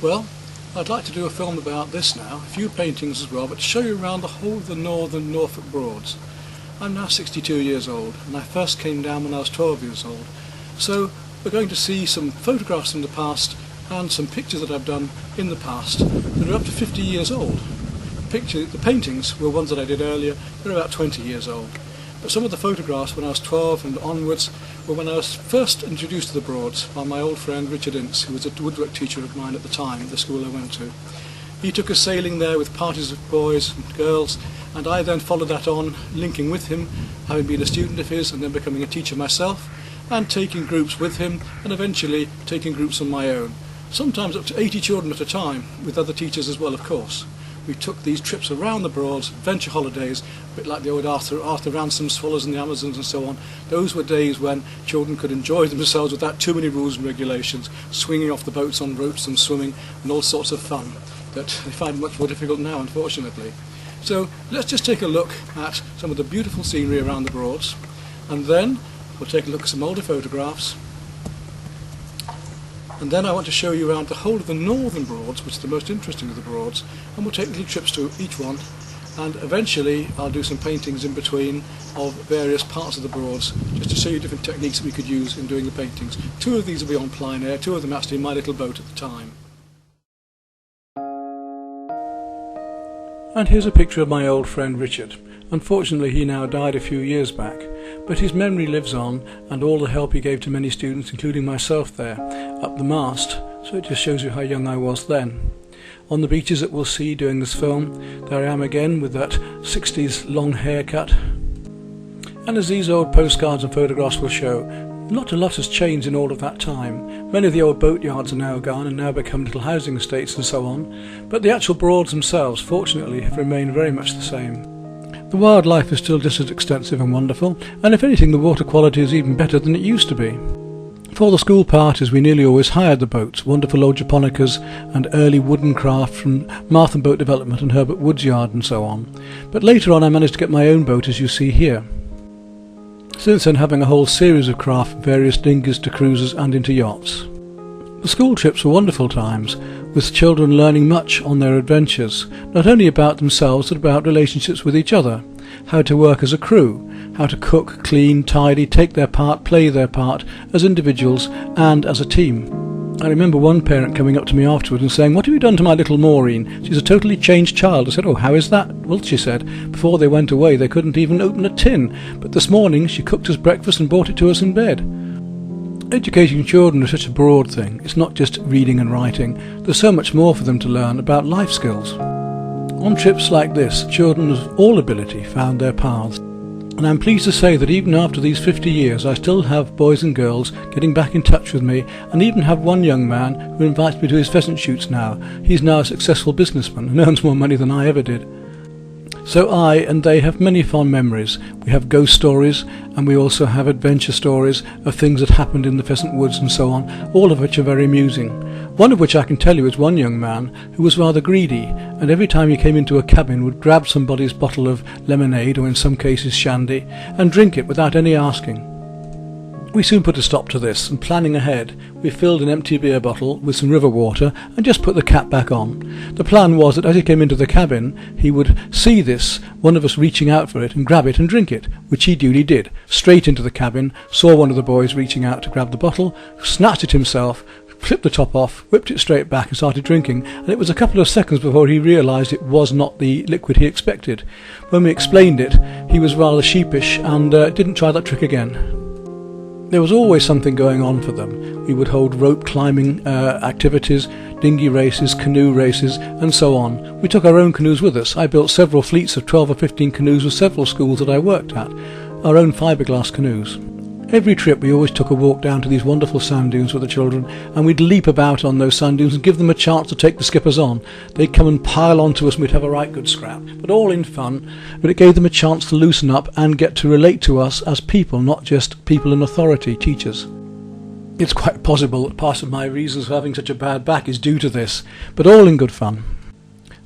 Well, I'd like to do a film about this now, a few paintings as well, but to show you around the whole of the northern Norfolk Broads. I'm now 62 years old, and I first came down when I was 12 years old. So we're going to see some photographs from the past and some pictures that I've done in the past that are up to 50 years old. The paintings were ones that I did earlier, they're about 20 years old. But some of the photographs when I was 12 and onwards were when I was first introduced to the Broads by my old friend Richard Ince, who was a woodwork teacher of mine at the time at the school I went to. He took us sailing there with parties of boys and girls, and I then followed that on, linking with him, having been a student of his and then becoming a teacher myself, and taking groups with him, and eventually taking groups on my own. Sometimes up to 80 children at a time, with other teachers as well, of course. We took these trips around the Broads, adventure holidays, a bit like the old Arthur Ransom swallows in the Amazons and so on. Those were days when children could enjoy themselves without too many rules and regulations, swinging off the boats on ropes and swimming, and all sorts of fun that they find much more difficult now, unfortunately. So let's just take a look at some of the beautiful scenery around the Broads, and then we'll take a look at some older photographs. And then I want to show you around the whole of the northern Broads, which is the most interesting of the Broads, and we'll take little trips to each one, and eventually I'll do some paintings in between of various parts of the Broads, just to show you different techniques that we could use in doing the paintings. Two of these will be on plein air, two of them actually in my little boat at the time. And here's a picture of my old friend Richard. Unfortunately, he now died a few years back, but his memory lives on, and all the help he gave to many students, including myself there, up the mast, so it just shows you how young I was then. On the beaches that we'll see during this film, there I am again with that 60s long haircut. And as these old postcards and photographs will show, not a lot has changed in all of that time. Many of the old boatyards are now gone and now become little housing estates and so on, but the actual Broads themselves, fortunately, have remained very much the same. The wildlife is still just as extensive and wonderful, and if anything the water quality is even better than it used to be. For the school parties we nearly always hired the boats, wonderful old japonicas and early wooden craft from Martham Boat Development and Herbert Wood's yard and so on. But later on I managed to get my own boat, as you see here. Since then having a whole series of craft from various dinghies to cruisers and into yachts. The school trips were wonderful times, with children learning much on their adventures, not only about themselves but about relationships with each other, how to work as a crew, how to cook, clean, tidy, take their part, play their part as individuals and as a team. I remember one parent coming up to me afterwards and saying, "What have you done to my little Maureen? She's a totally changed child." I said, "Oh, how is that?" "Well," she said, "before they went away they couldn't even open a tin, but this morning she cooked us breakfast and brought it to us in bed." Educating children is such a broad thing. It's not just reading and writing. There's so much more for them to learn about life skills. On trips like this, children of all ability found their paths. And I'm pleased to say that even after these 50 years I still have boys and girls getting back in touch with me, and even have one young man who invites me to his pheasant shoots now. He's now a successful businessman and earns more money than I ever did. So I and they have many fond memories. We have ghost stories, and we also have adventure stories of things that happened in the pheasant woods and so on, all of which are very amusing. One of which I can tell you is one young man who was rather greedy, and every time he came into a cabin would grab somebody's bottle of lemonade, or in some cases shandy, and drink it without any asking. We soon put a stop to this, and planning ahead, we filled an empty beer bottle with some river water and just put the cap back on. The plan was that as he came into the cabin, he would see this, one of us reaching out for it, and grab it and drink it, which he duly did. Straight into the cabin, saw one of the boys reaching out to grab the bottle, snatched it himself, flipped the top off, whipped it straight back and started drinking, and it was a couple of seconds before he realised it was not the liquid he expected. When we explained it, he was rather sheepish and didn't try that trick again. There was always something going on for them. We would hold rope climbing activities, dinghy races, canoe races, and so on. We took our own canoes with us. I built several fleets of 12 or 15 canoes with several schools that I worked at, our own fiberglass canoes. Every trip we always took a walk down to these wonderful sand dunes with the children, and we'd leap about on those sand dunes and give them a chance to take the skippers on. They'd come and pile onto us and we'd have a right good scrap, but all in fun. But it gave them a chance to loosen up and get to relate to us as people, not just people in authority, teachers. It's quite possible that part of my reasons for having such a bad back is due to this, but all in good fun.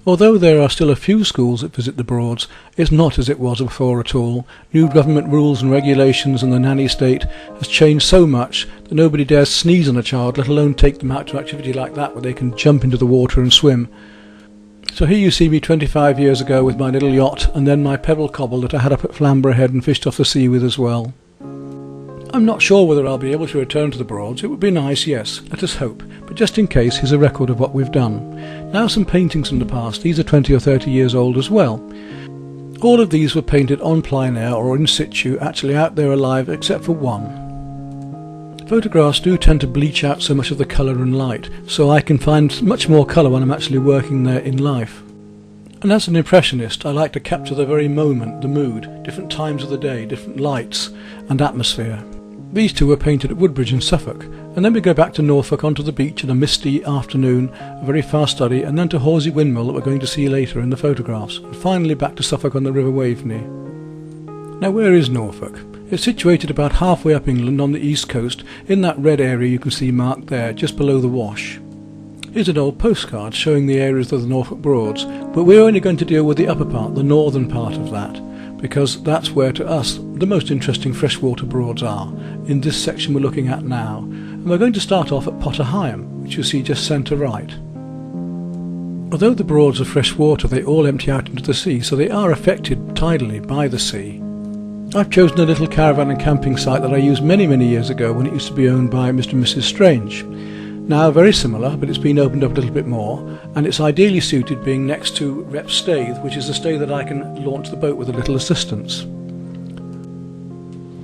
Although there are still a few schools that visit the Broads, it's not as it was before at all. New government rules and regulations and the nanny state has changed so much that nobody dares sneeze on a child, let alone take them out to an activity like that where they can jump into the water and swim. So here you see me 25 years ago with my little yacht and then my pebble cobble that I had up at Flamborough Head and fished off the sea with as well. I'm not sure whether I'll be able to return to the Broads. It would be nice, yes, let us hope, but just in case, here's a record of what we've done. Now some paintings from the past. These are 20 or 30 years old as well. All of these were painted on plein air or in situ, actually out there alive, except for one. Photographs do tend to bleach out so much of the colour and light, so I can find much more colour when I'm actually working there in life. And as an impressionist, I like to capture the very moment, the mood, different times of the day, different lights and atmosphere. These two were painted at Woodbridge in Suffolk, and then we go back to Norfolk onto the beach in a misty afternoon, a very fast study, and then to Horsey Windmill that we're going to see later in the photographs, and finally back to Suffolk on the River Waveney. Now where is Norfolk? It's situated about halfway up England on the east coast, in that red area you can see marked there, just below the Wash. Here's an old postcard showing the areas of the Norfolk Broads, but we're only going to deal with the upper part, the northern part of that, because that's where to us the most interesting freshwater Broads are, in this section we're looking at now. And we're going to start off at Potter Heigham, which you see just centre right. Although the Broads are freshwater, they all empty out into the sea, so they are affected tidally by the sea. I've chosen a little caravan and camping site that I used many years ago when it used to be owned by Mr. and Mrs. Strange. Now very similar, but it's been opened up a little bit more, and it's ideally suited being next to Rep Staithe, which is a stay that I can launch the boat with a little assistance.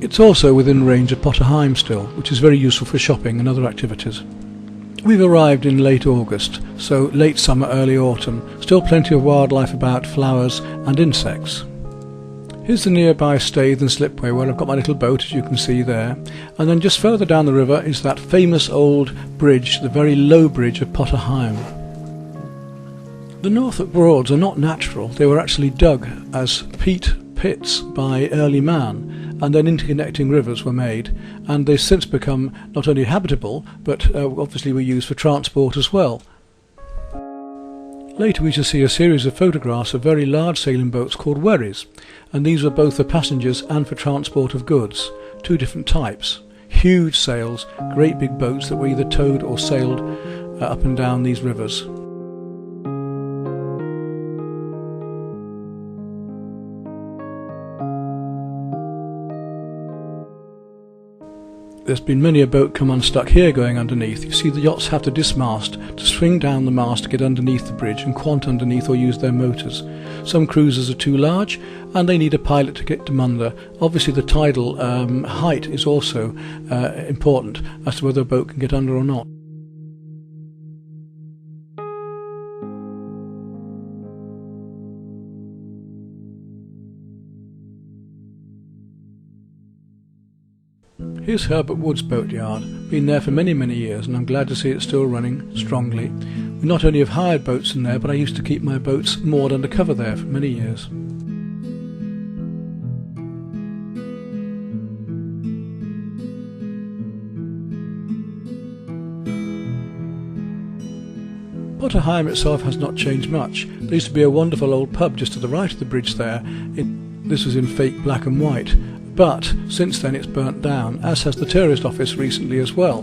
It's also within range of Potter Heigham still, which is very useful for shopping and other activities. We've arrived in late August, so late summer, early autumn, still plenty of wildlife about, flowers and insects. Here's the nearby Staithe and slipway where I've got my little boat, as you can see there, and then just further down the river is that famous old bridge, the very low bridge of Potter Heigham. The Norfolk Broads are not natural, they were actually dug as peat pits by early man, and then interconnecting rivers were made, and they've since become not only habitable, but obviously were used for transport as well. Later we shall see a series of photographs of very large sailing boats called wherries, and these were both for passengers and for transport of goods, two different types. Huge sails, great big boats that were either towed or sailed up and down these rivers. There's been many a boat come unstuck here going underneath. You see the yachts have to dismast to swing down the mast to get underneath the bridge and quant underneath or use their motors. Some cruisers are too large and they need a pilot to get them under. Obviously the tidal height is also important as to whether a boat can get under or not. Here's Herbert Wood's boatyard, been there for many years, and I'm glad to see it still running strongly. We not only have hired boats in there, but I used to keep my boats moored under cover there for many years. Potter Heigham itself has not changed much. There used to be a wonderful old pub just to the right of the bridge there. This was in fake black and white. But since then it's burnt down, as has the tourist office recently as well.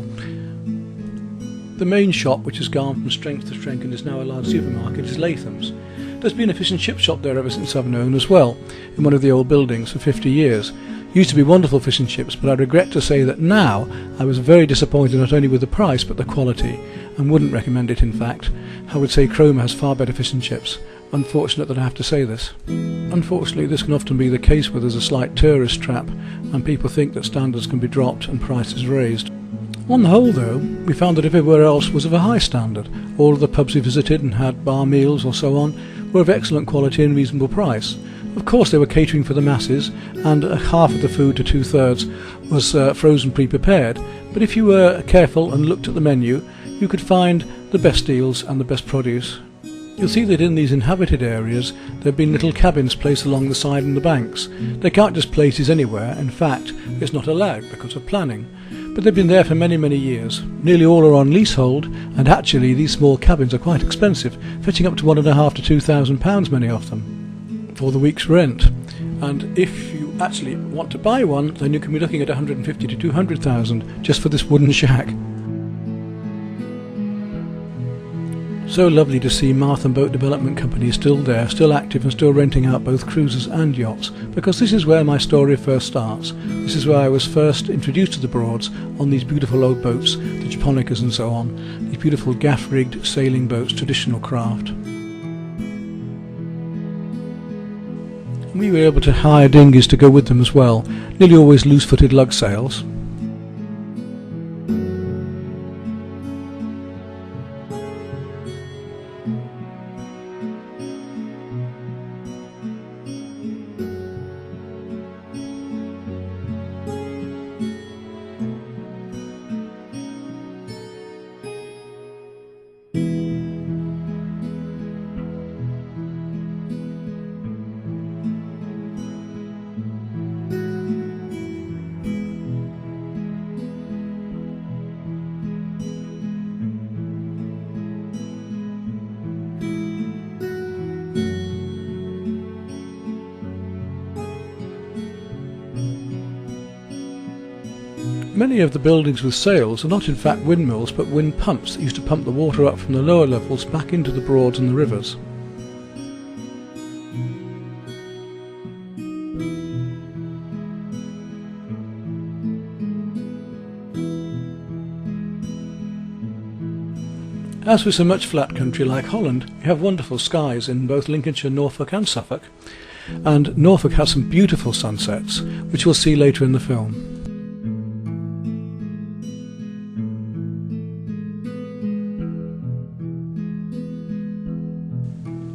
The main shop, which has gone from strength to strength and is now a large supermarket, is Latham's. There's been a fish and chip shop there ever since I've known as well, in one of the old buildings for 50 years. Used to be wonderful fish and chips, but I regret to say that now I was very disappointed not only with the price but the quality, and wouldn't recommend it in fact. I would say Cromer has far better fish and chips. Unfortunate that I have to say this. Unfortunately, this can often be the case where there's a slight tourist trap and people think that standards can be dropped and prices raised. On the whole though, we found that everywhere else was of a high standard. All of the pubs we visited and had bar meals or so on were of excellent quality and reasonable price. Of course they were catering for the masses, and half of the food to 2/3 was frozen pre-prepared, but if you were careful and looked at the menu, you could find the best deals and the best produce. You'll see that in these inhabited areas there have been little cabins placed along the side and the banks. They can't just places anywhere, in fact it's not allowed because of planning. but they've been there for many, many years. Nearly all are on leasehold, and actually these small cabins are quite expensive, fetching up to £1,500 to £2,000, many of them, for the week's rent. And if you actually want to buy one, then you can be looking at 150 to 200,000 just for this wooden shack. So lovely to see Martham Boat Development Company is still there, still active and still renting out both cruisers and yachts, because this is where my story first starts. This is where I was first introduced to the Broads on these beautiful old boats, the Japonicas and so on, these beautiful gaff-rigged sailing boats, traditional craft. We were able to hire dinghies to go with them as well, nearly always loose-footed lug sails. Many of the buildings with sails are not in fact windmills but wind pumps that used to pump the water up from the lower levels back into the Broads and the rivers. As with so much flat country like Holland, you have wonderful skies in both Lincolnshire, Norfolk and Suffolk, and Norfolk has some beautiful sunsets, which we'll see later in the film.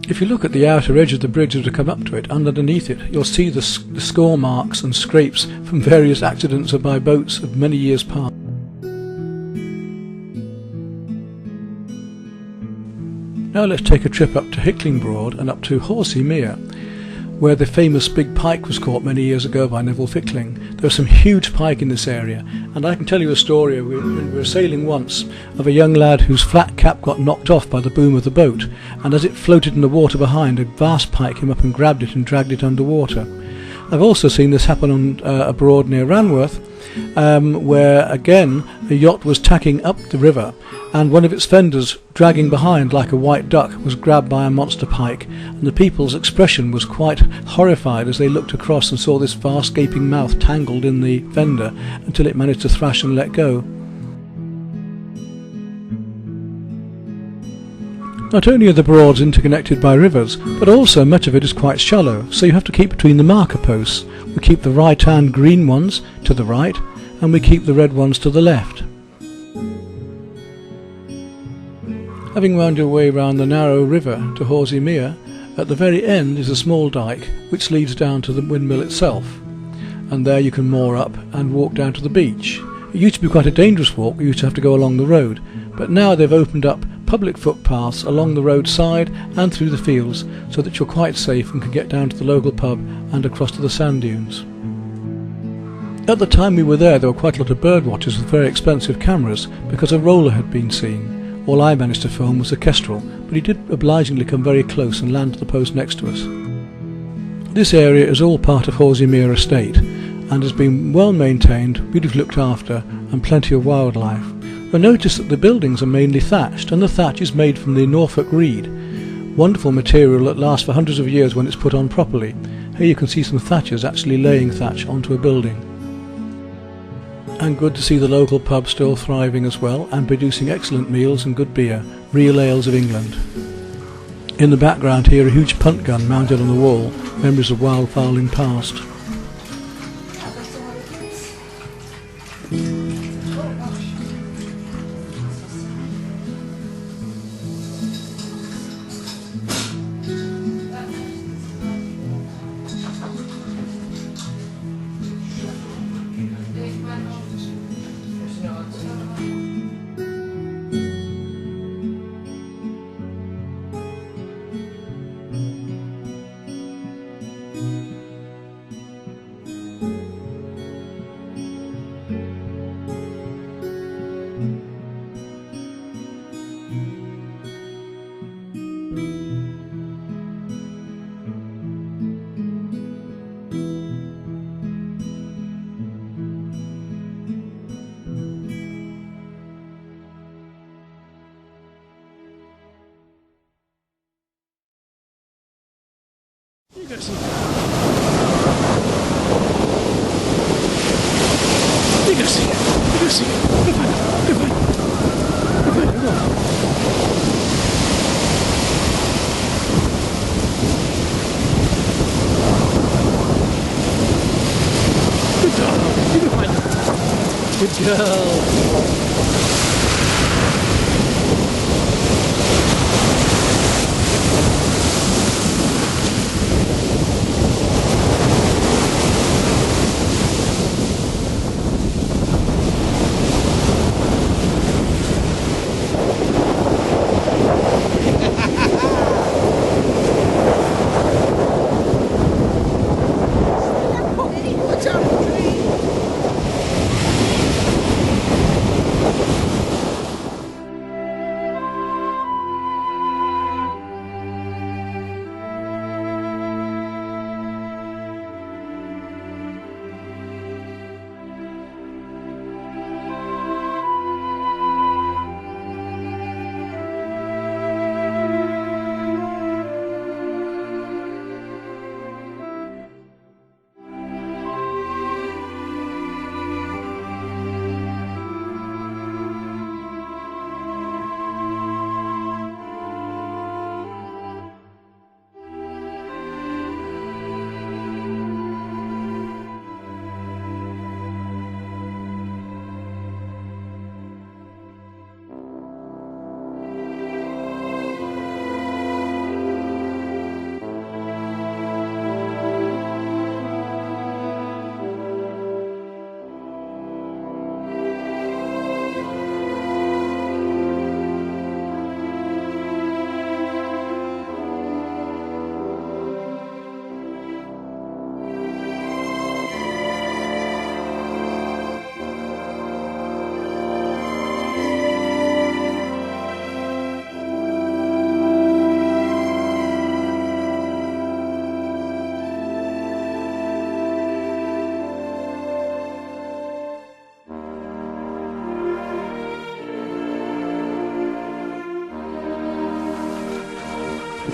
If you look at the outer edge of the bridge to come up to it, and underneath it, you'll see the score marks and scrapes from various accidents by boats of many years past. Now let's take a trip up to Hickling Broad and up to Horsey Mere, where the famous big pike was caught many years ago by Neville Fickling. There was some huge pike in this area, and I can tell you a story. We were sailing once of a young lad whose flat cap got knocked off by the boom of the boat, and as it floated in the water behind, a vast pike came up and grabbed it and dragged it underwater. I've also seen this happen on a broad near Ranworth, where again a yacht was tacking up the river, and one of its fenders, dragging behind like a white duck, was grabbed by a monster pike, and the people's expression was quite horrified as they looked across and saw this vast gaping mouth tangled in the fender until it managed to thrash and let go. Not only are the Broads interconnected by rivers, but also much of it is quite shallow, so you have to keep between the marker posts. We keep the right-hand green ones to the right, and we keep the red ones to the left. Having wound your way round the narrow river to Horsey Mere, at the very end is a small dyke which leads down to the windmill itself, and there you can moor up and walk down to the beach. It used to be quite a dangerous walk. You used to have to go along the road, but now they've opened up public footpaths along the roadside and through the fields so that you're quite safe and can get down to the local pub and across to the sand dunes. At the time we were there were quite a lot of bird watchers with very expensive cameras because a roller had been seen. All I managed to film was a kestrel, but he did obligingly come very close and land at the post next to us. This area is all part of Horsey Mere Estate and has been well maintained, beautifully looked after, and plenty of wildlife. You'll notice that the buildings are mainly thatched, and the thatch is made from the Norfolk reed, wonderful material that lasts for hundreds of years when it's put on properly. Here you can see some thatchers actually laying thatch onto a building. And good to see the local pub still thriving as well and producing excellent meals and good beer, real ales of England. In the background here a huge punt gun mounted on the wall, memories of wild fowling past. You go see it. You go see it. Go find it. Go find it. Go find it. Go on. Good dog. You go find it. Good girl.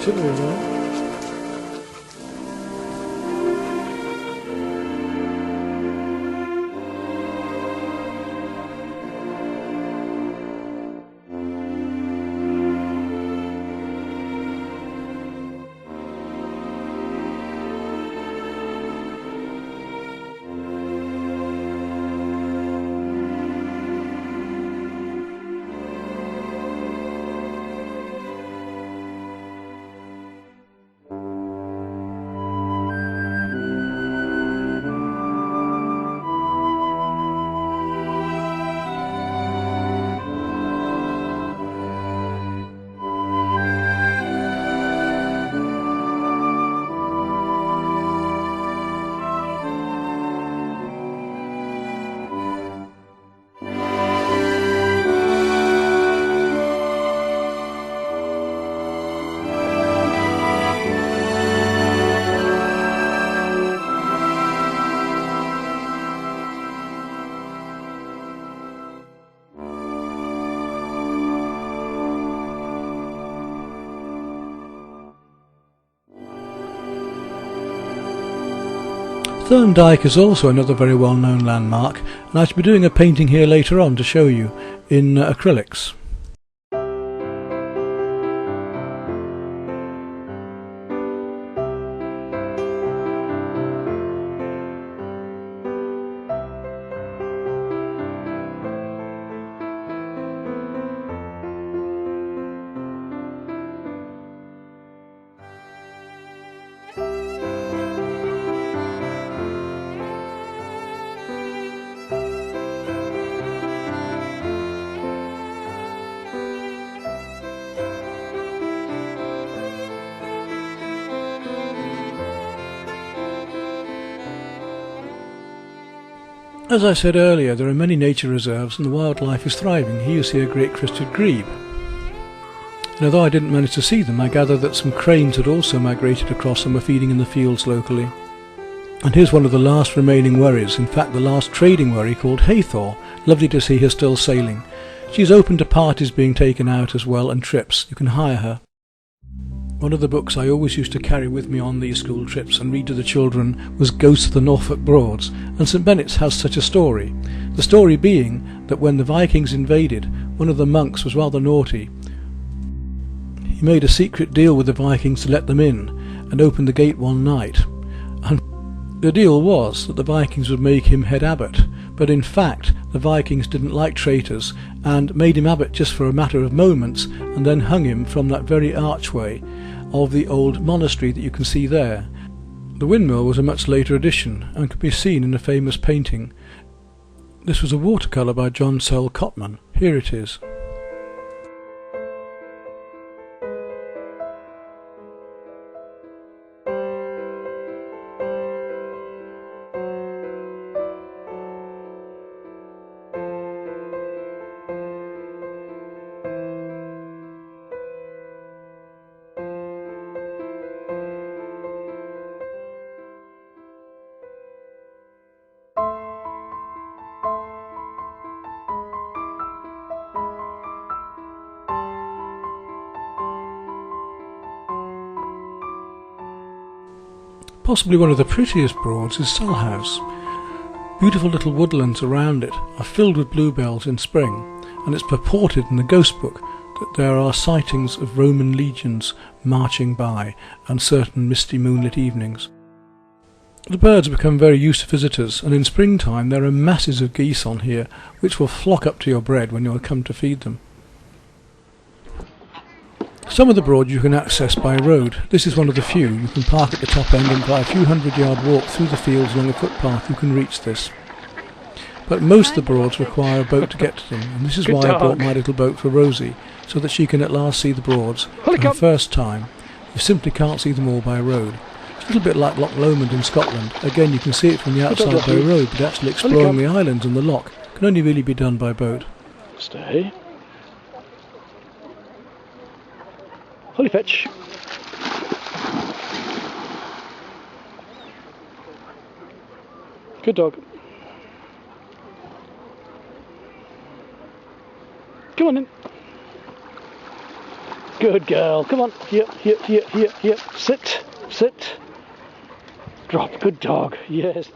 Should be right. Thorndike is also another very well-known landmark, and I shall be doing a painting here later on to show you in acrylics. As I said earlier, there are many nature reserves and the wildlife is thriving. Here you see a great crested grebe. And although I didn't manage to see them, I gather that some cranes had also migrated across and were feeding in the fields locally. And here's one of the last remaining wherries, in fact the last trading wherry, called Haythor. Lovely to see her still sailing. She's open to parties being taken out as well and trips. You can hire her. One of the books I always used to carry with me on these school trips and read to the children was Ghosts of the Norfolk Broads, and St Benet's has such a story. The story being that when the Vikings invaded, one of the monks was rather naughty. He made a secret deal with the Vikings to let them in and opened the gate one night. And the deal was that the Vikings would make him head abbot, but in fact the Vikings didn't like traitors and made him abbot just for a matter of moments, and then hung him from that very archway of the old monastery that you can see there. The windmill was a much later addition and could be seen in a famous painting. This was a watercolour by John Sell Cotman. Here it is. Possibly one of the prettiest Broads is Sell House. Beautiful little woodlands around it are filled with bluebells in spring, and it's purported in the ghost book that there are sightings of Roman legions marching by on certain misty moonlit evenings. The birds become very used to visitors, and in springtime there are masses of geese on here which will flock up to your bread when you come to feed them. Some of the Broads you can access by road. This is one of the few. You can park at the top end, and by a few 100-yard walk through the fields along a footpath you can reach this. But most of the Broads require a boat to get to them, and this is why I bought my little boat for Rosie, so that she can at last see the Broads for the first time. You simply can't see them all by road. It's a little bit like Loch Lomond in Scotland. Again, you can see it from the outside by road, but actually exploring the islands and the loch can only really be done by boat. Stay. Holly fetch. Good dog. Come on in. Good girl. Come on. Here. Sit. Sit. Drop. Good dog. Yes.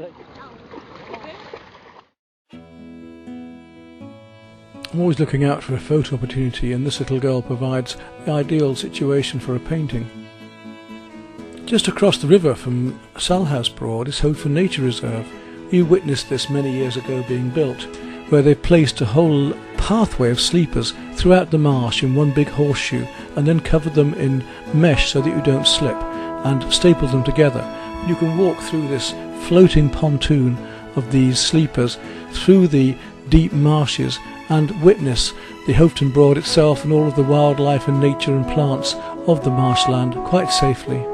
I'm always looking out for a photo opportunity, and this little girl provides the ideal situation for a painting. Just across the river from Sell House Broad is Hope for Nature Reserve. We witnessed this many years ago being built, where they placed a whole pathway of sleepers throughout the marsh in one big horseshoe, and then covered them in mesh so that you don't slip, and stapled them together. You can walk through this floating pontoon of these sleepers through the deep marshes and witness the Houghton Broad itself and all of the wildlife and nature and plants of the marshland quite safely.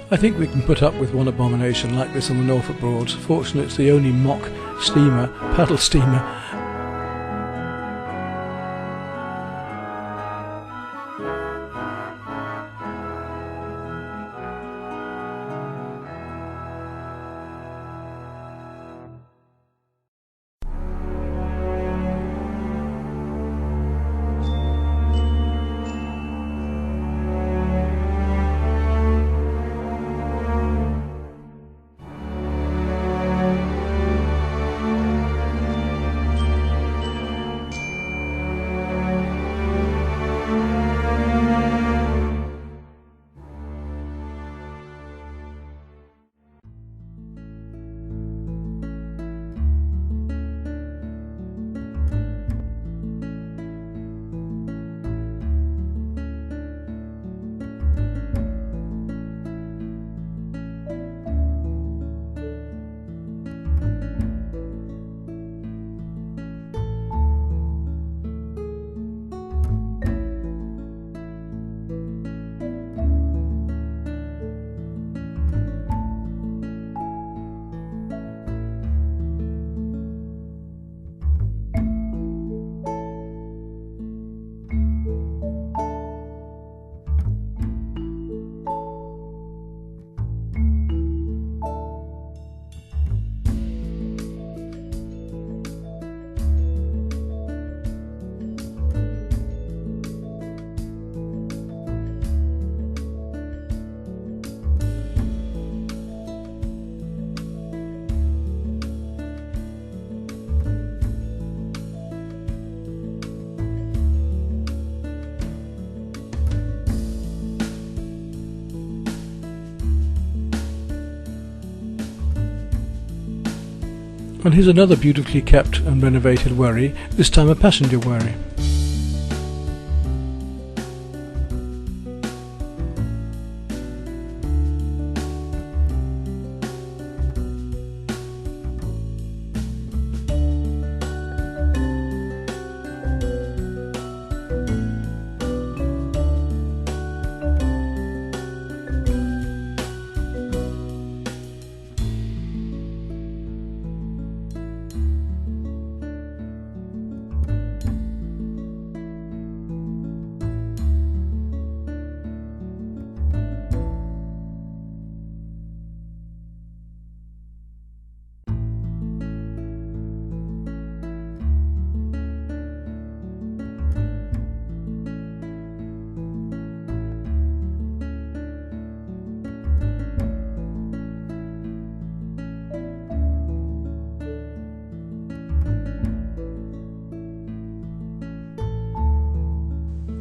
I think we can put up with one abomination like this on the Norfolk Broads. Fortunately, it's the only mock steamer, paddle steamer. And here's another beautifully kept and renovated wherry, this time a passenger wherry.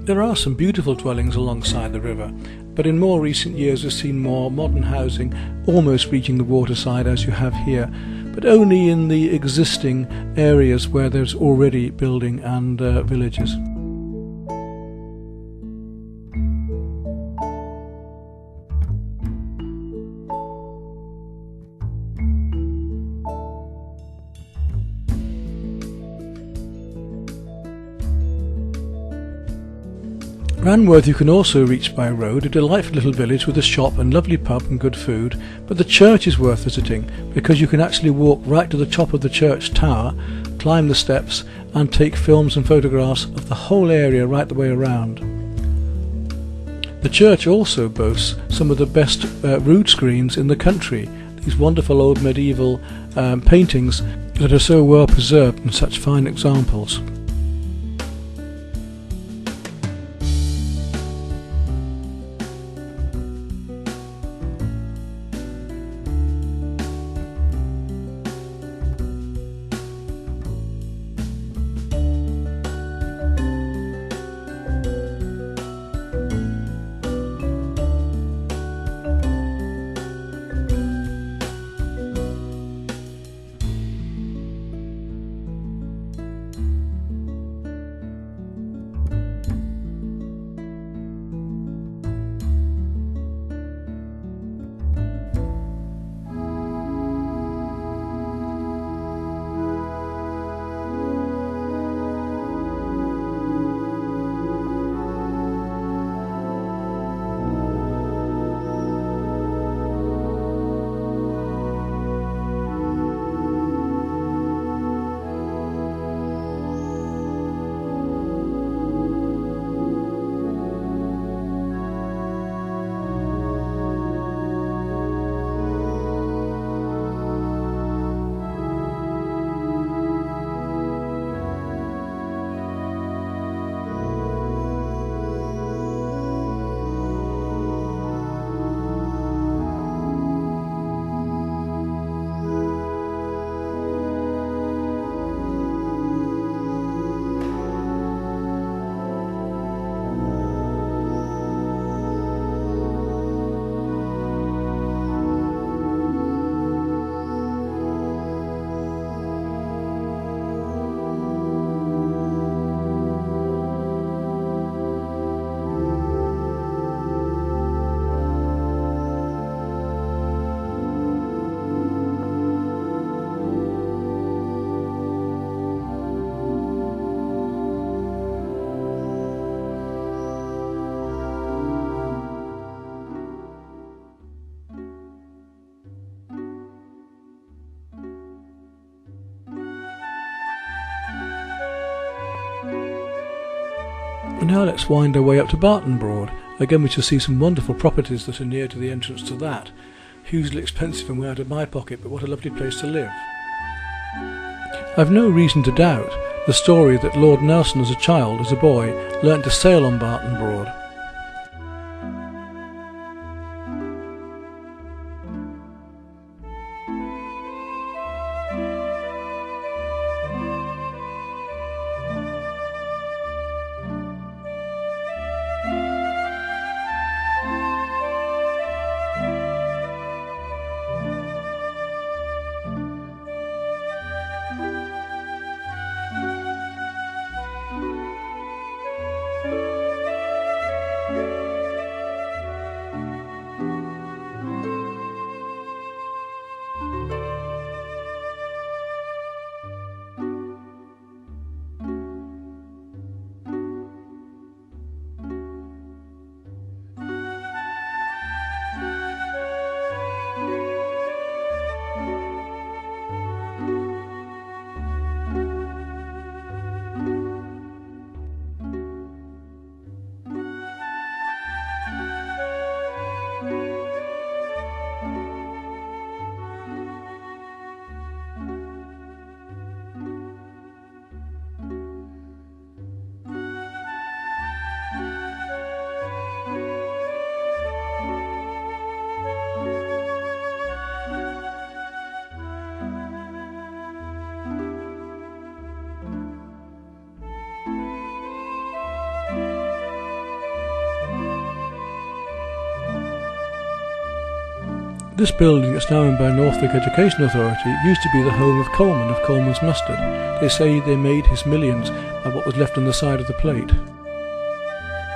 There are some beautiful dwellings alongside the river, but in more recent years we've seen more modern housing almost reaching the waterside as you have here, but only in the existing areas where there's already building and villages. Ranworth you can also reach by road, a delightful little village with a shop and lovely pub and good food, but the church is worth visiting because you can actually walk right to the top of the church tower, climb the steps and take films and photographs of the whole area right the way around. The church also boasts some of the best rood screens in the country, these wonderful old medieval paintings that are so well preserved and such fine examples. And now let's wind our way up to Barton Broad. Again we shall see some wonderful properties that are near to the entrance to that. Hugely expensive and way out of my pocket, but what a lovely place to live. I've no reason to doubt the story that Lord Nelson as a child, as a boy, learnt to sail on Barton Broad. This building that's now owned by Norfolk Education Authority used to be the home of Coleman of Coleman's Mustard. They say they made his millions by what was left on the side of the plate.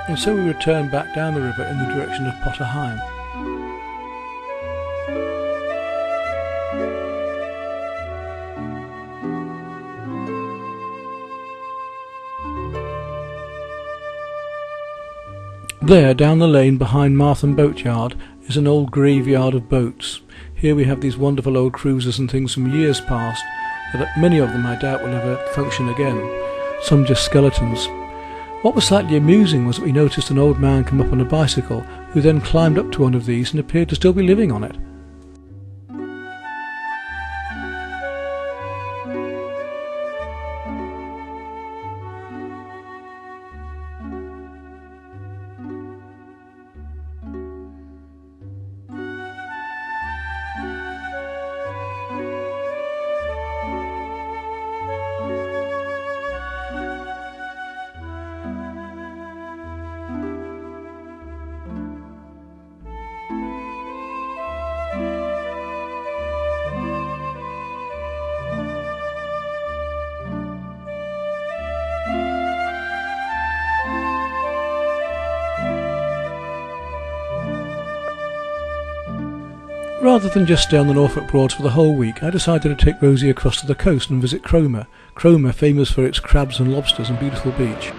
And so we return back down the river in the direction of Potterheim. There, down the lane behind Martham Boatyard, is an old graveyard of boats. Here we have these wonderful old cruisers and things from years past, that many of them I doubt will ever function again, some just skeletons. What was slightly amusing was that we noticed an old man come up on a bicycle, who then climbed up to one of these and appeared to still be living on it. Rather than just stay on the Norfolk Broads for the whole week, I decided to take Rosie across to the coast and visit Cromer. Cromer, famous for its crabs and lobsters and beautiful beach.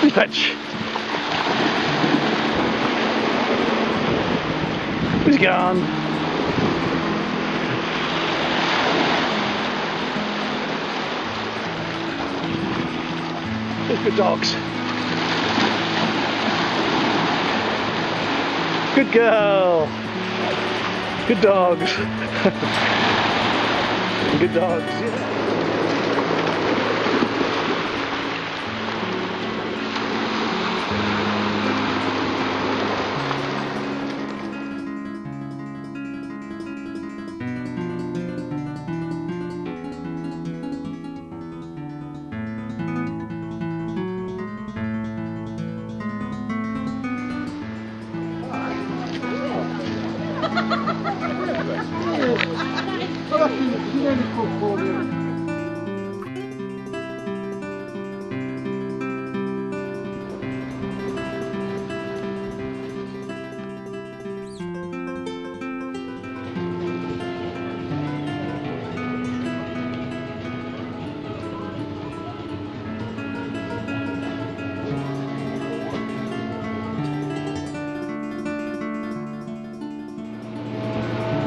Fetch. He's gone. There's good dogs. Good girl. Good dogs. Good dogs, yeah.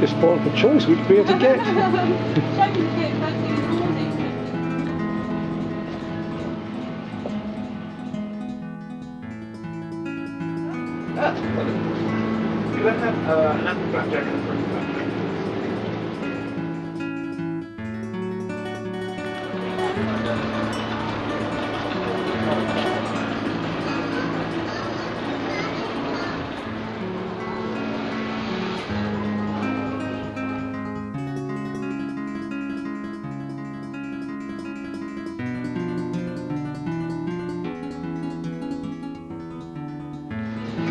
This sport for choice we'd be able to get. Could I have an apple blackjack and a fruit blackjack?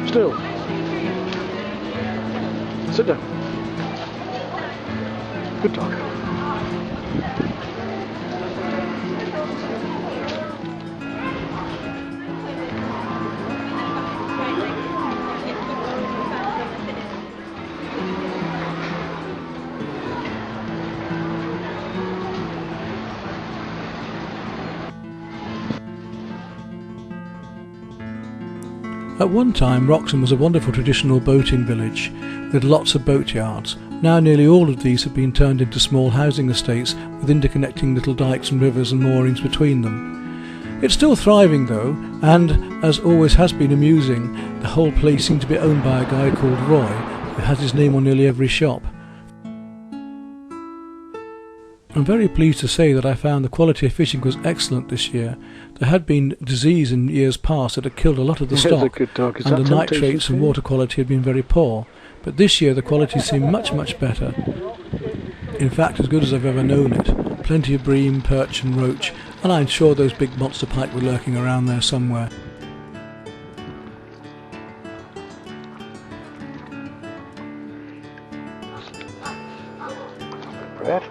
Still. Sit down. Good dog. At one time, Wroxham was a wonderful traditional boating village with lots of boatyards. Now nearly all of these have been turned into small housing estates with interconnecting little dykes and rivers and moorings between them. It's still thriving though, and, as always has been amusing, the whole place seemed to be owned by a guy called Roy, who has his name on nearly every shop. I'm very pleased to say that I found the quality of fishing was excellent this year. There had been disease in years past that had killed a lot of the stock, and the nitrates and water quality had been very poor. But this year the quality seemed much better. In fact, as good as I've ever known it. Plenty of bream, perch and roach, and I'm sure those big monster pike were lurking around there somewhere. Bread.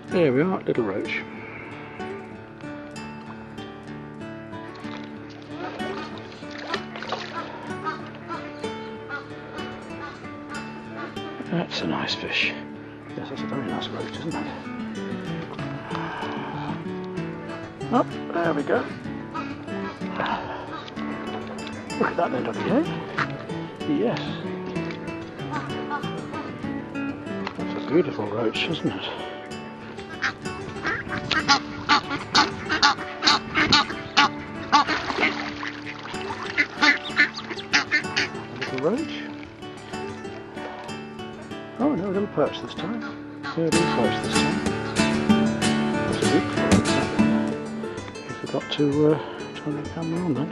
There we are, little roach. That's a nice fish. Yes, that's a very nice roach, isn't it? Oh, there we go. Look at that then, doggy, eh? Yes. That's a beautiful roach, isn't it? Roach. Oh no, a little perch this time. Yeah, a little perch this time. That's a beautiful roach. I forgot to turn the camera on then.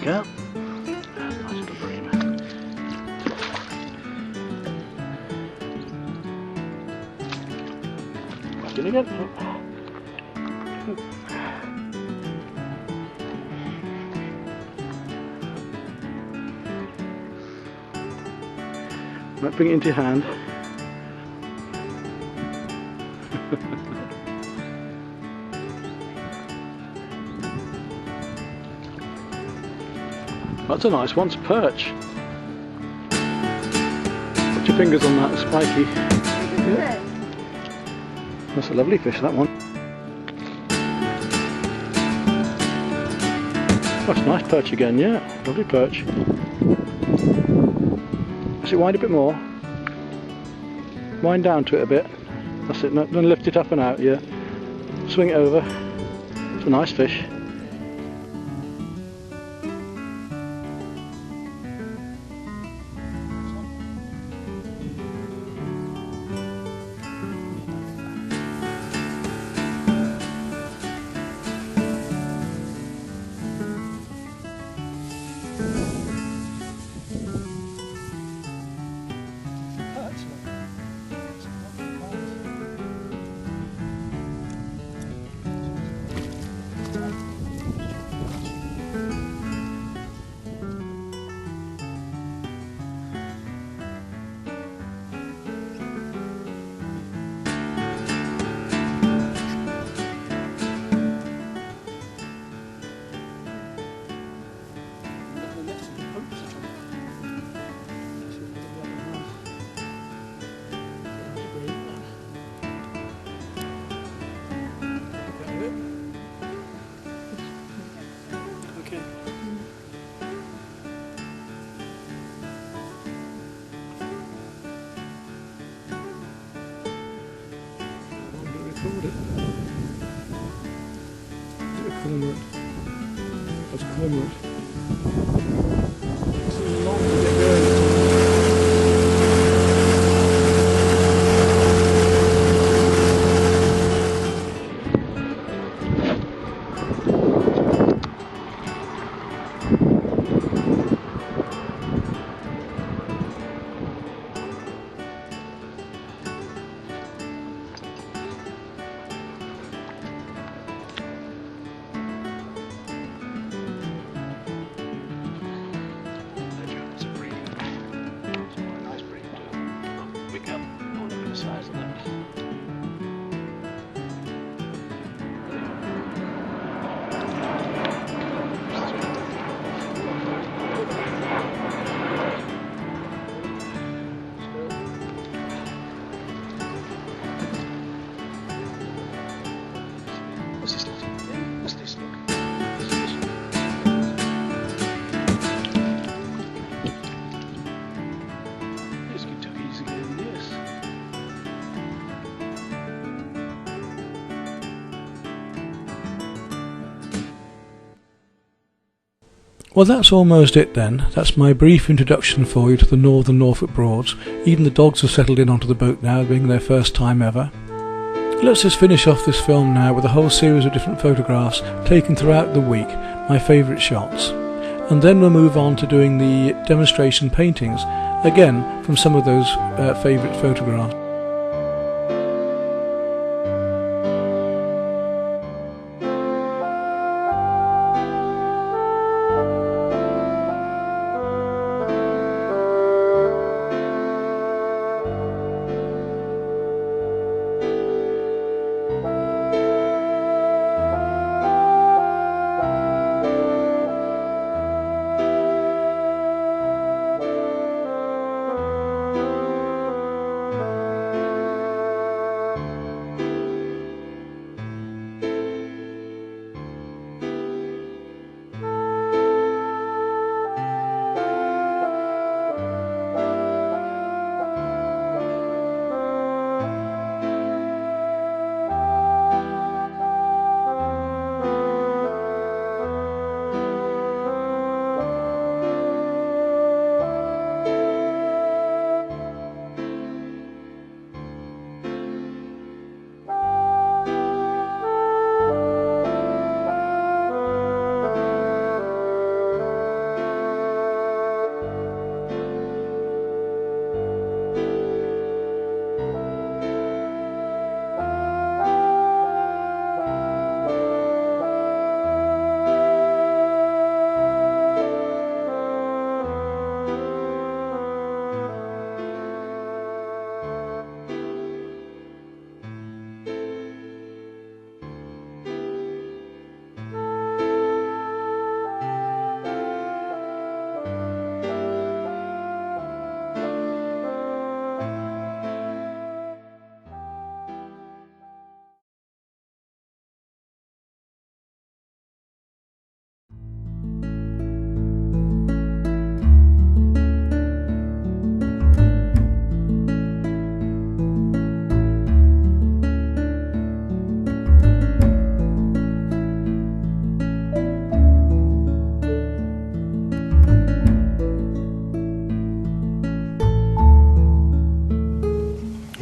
Go. That's a nice little bream. Back in again. Might bring it into your hand. That's a nice one, it's a perch. Put your fingers on that, spiky. Yeah. That's a lovely fish, that one. That's a nice perch again, yeah. Lovely perch. Does it wind a bit more? Wind down to it a bit. That's it, then lift it up and out, yeah. Swing it over. It's a nice fish. record it. Cormorant. That's cormorant. It's so long to get going. What's this little thing? What's this? Look. It's Kentucky's again, yes. Well, that's almost it then. That's my brief introduction for you to the northern Norfolk Broads. Even the dogs have settled in onto the boat now, being their first time ever. Let's just finish off this film now with a whole series of different photographs taken throughout the week, my favourite shots. And then we'll move on to doing the demonstration paintings, again from some of those favourite photographs.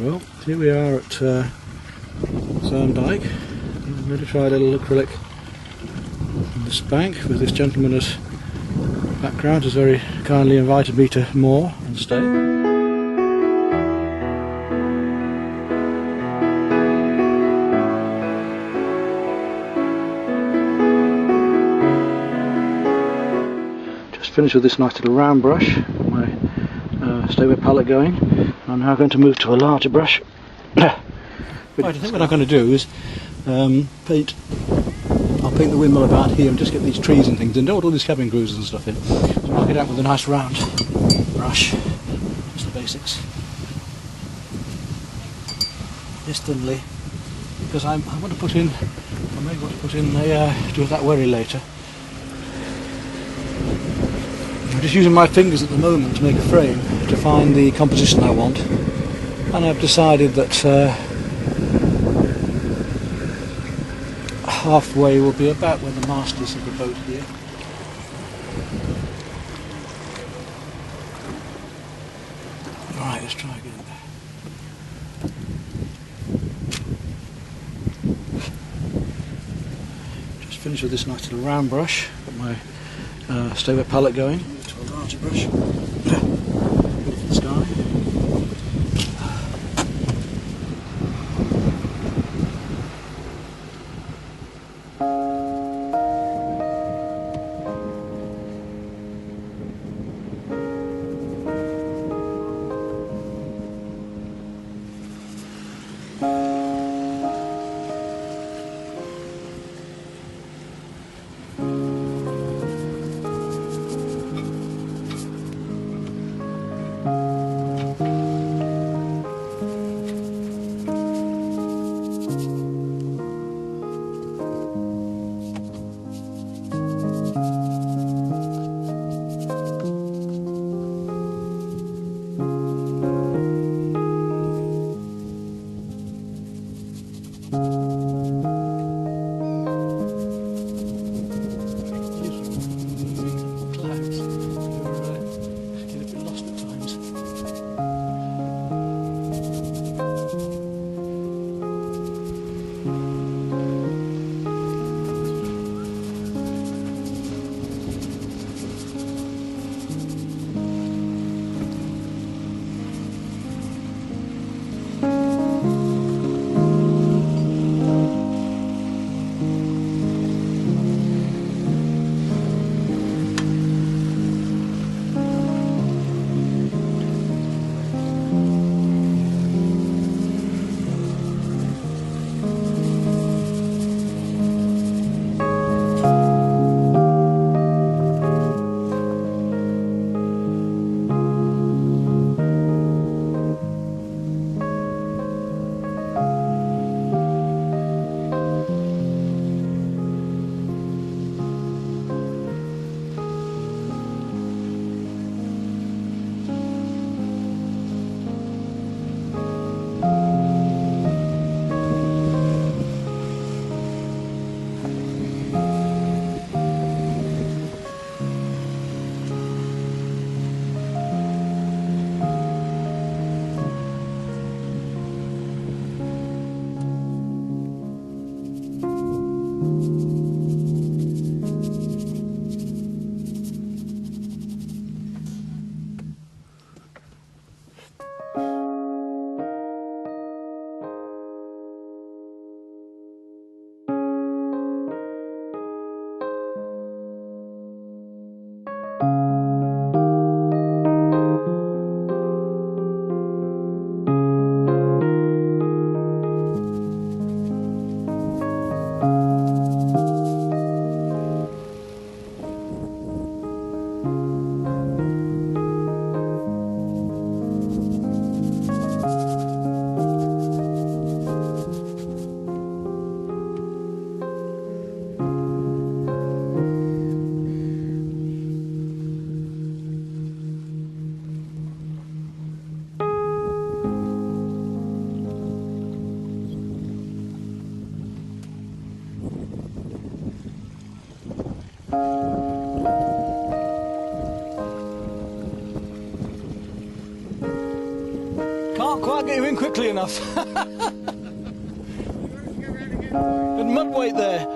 Well, here we are at Dyke. I'm going to try a little acrylic on this bank with this gentleman as background, who's very kindly invited me to moor and stay. Just finished with this nice little round brush, my stay palette going. I'm now going to move to a larger brush. Right, I think what I'm going to do is I'll paint the windmill about here and just get these trees and things and do all these cabin grooves and stuff in. So mark it out with a nice round brush, just the basics. Distantly, because I want to put in, I may want to put in do that worry later. I'm just using my fingers at the moment to make a frame to find the composition I want, and I've decided that halfway will be about where the mast is of the boat here. Alright, let's try again. Just finished with this nice little round brush. Got my stover palette going. Move to a larger brush. Go for the sky. Can't quite get you in quickly enough. Good mud weight there.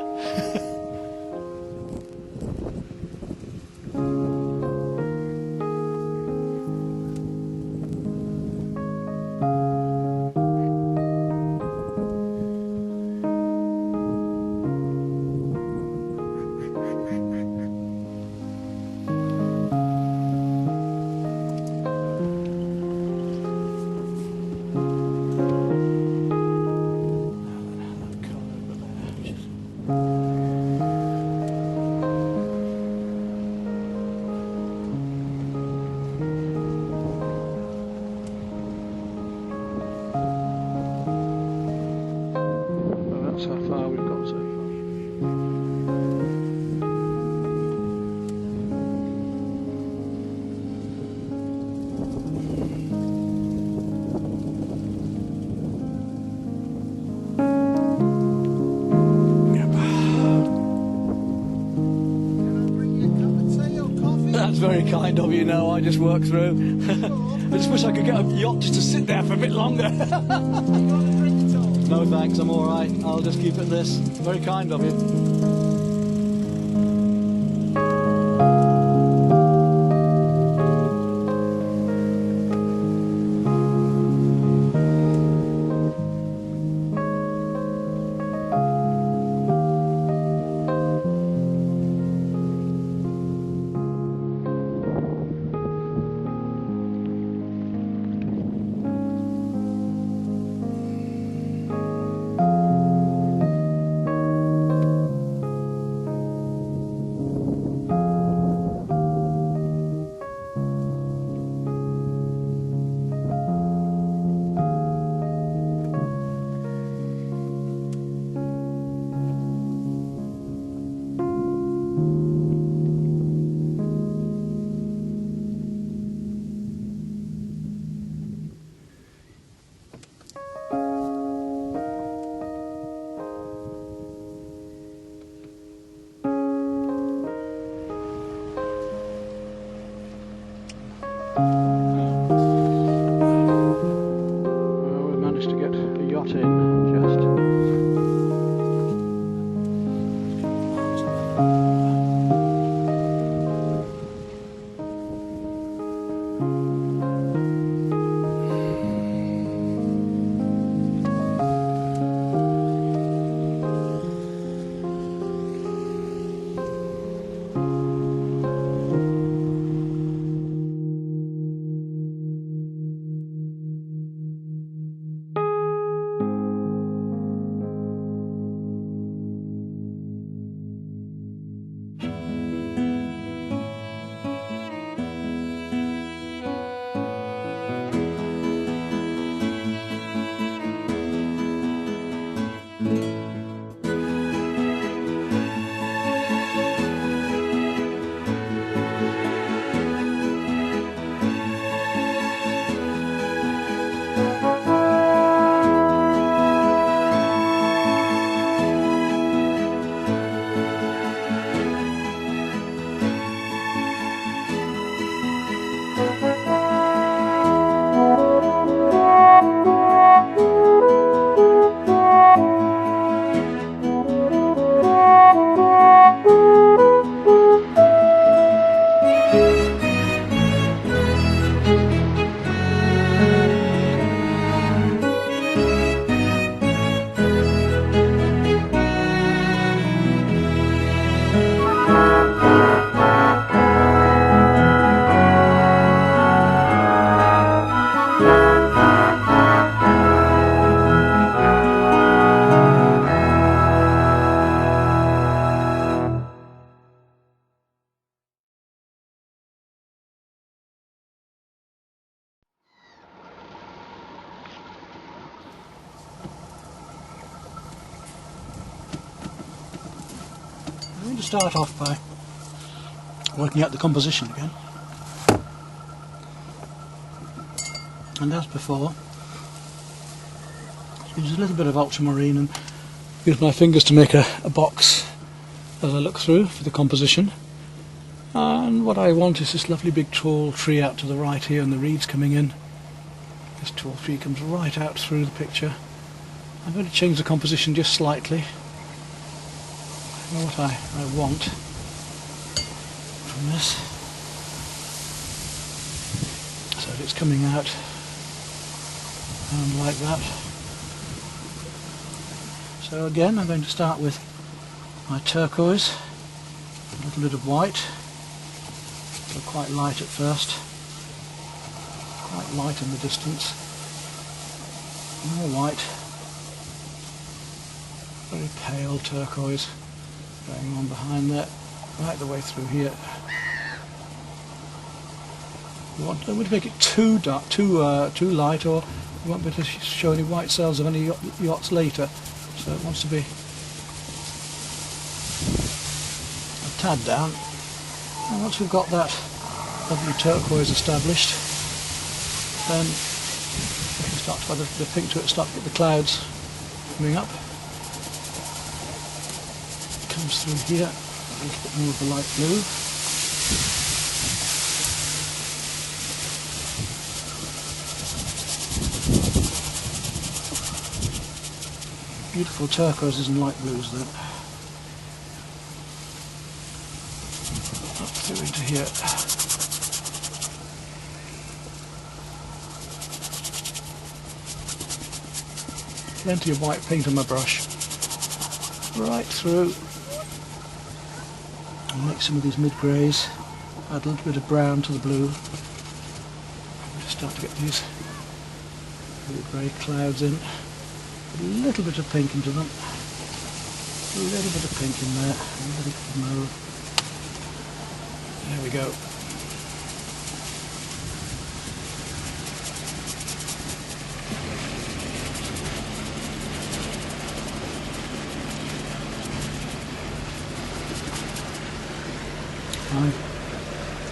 That's how far we've got so far. Yep. very kind of you. No, I just work through. I just wish I could get a yacht just to sit there for a bit longer. No thanks, I'm alright. I'll just keep it this. Very kind of you. I'm going to start off by working out the composition again. And as before, use a little bit of ultramarine and use my fingers to make a box as I look through for the composition. And what I want is this lovely big tall tree out to the right here and the reeds coming in. This tall tree comes right out through the picture. I'm going to change the composition just slightly. I know what I want from this. So it's coming out and like that. So again I'm going to start with my turquoise, a little bit of white, quite light at first, quite light in the distance, more white, very pale turquoise going on behind there, right the way through here. We want to make it too dark, too light, or we won't be able to show any white sails of any yachts later. So it wants to be a tad down. And once we've got that lovely turquoise established, then we can start to add the pink to it, start to get the clouds coming up. Comes through here, a little bit more of the light blue. Beautiful turquoises and light blues then. Up through into here. Plenty of white paint on my brush. Right through. I'll make some of these mid-greys. Add a little bit of brown to the blue. Just start to get these grey clouds in. Put a little bit of pink into them. A little bit of pink in there. A little bit of mauve. There we go.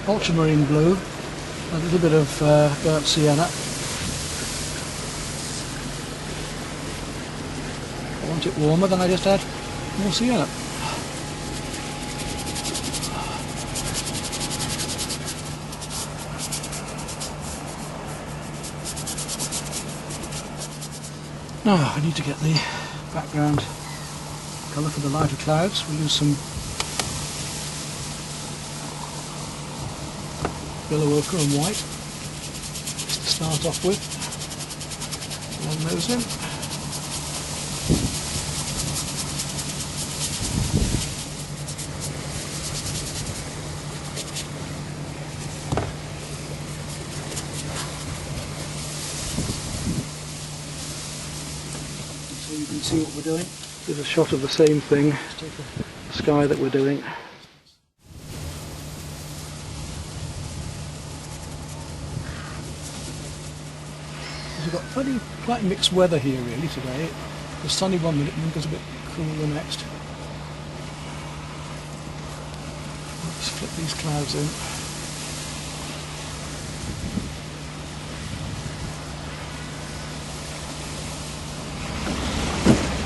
Ultramarine blue, a little bit of burnt sienna. If I want it warmer, then I just add more sienna. Now I need to get the background colour for the lighter clouds. We'll use some yellow ochre and white just to start off with. Blend those in. So you can see what we're doing. Here's a shot of the same thing. Take the sky that we're doing. We've got pretty quite mixed weather here really today. It's sunny one minute and then goes a bit cool the next. Let's flip these clouds in.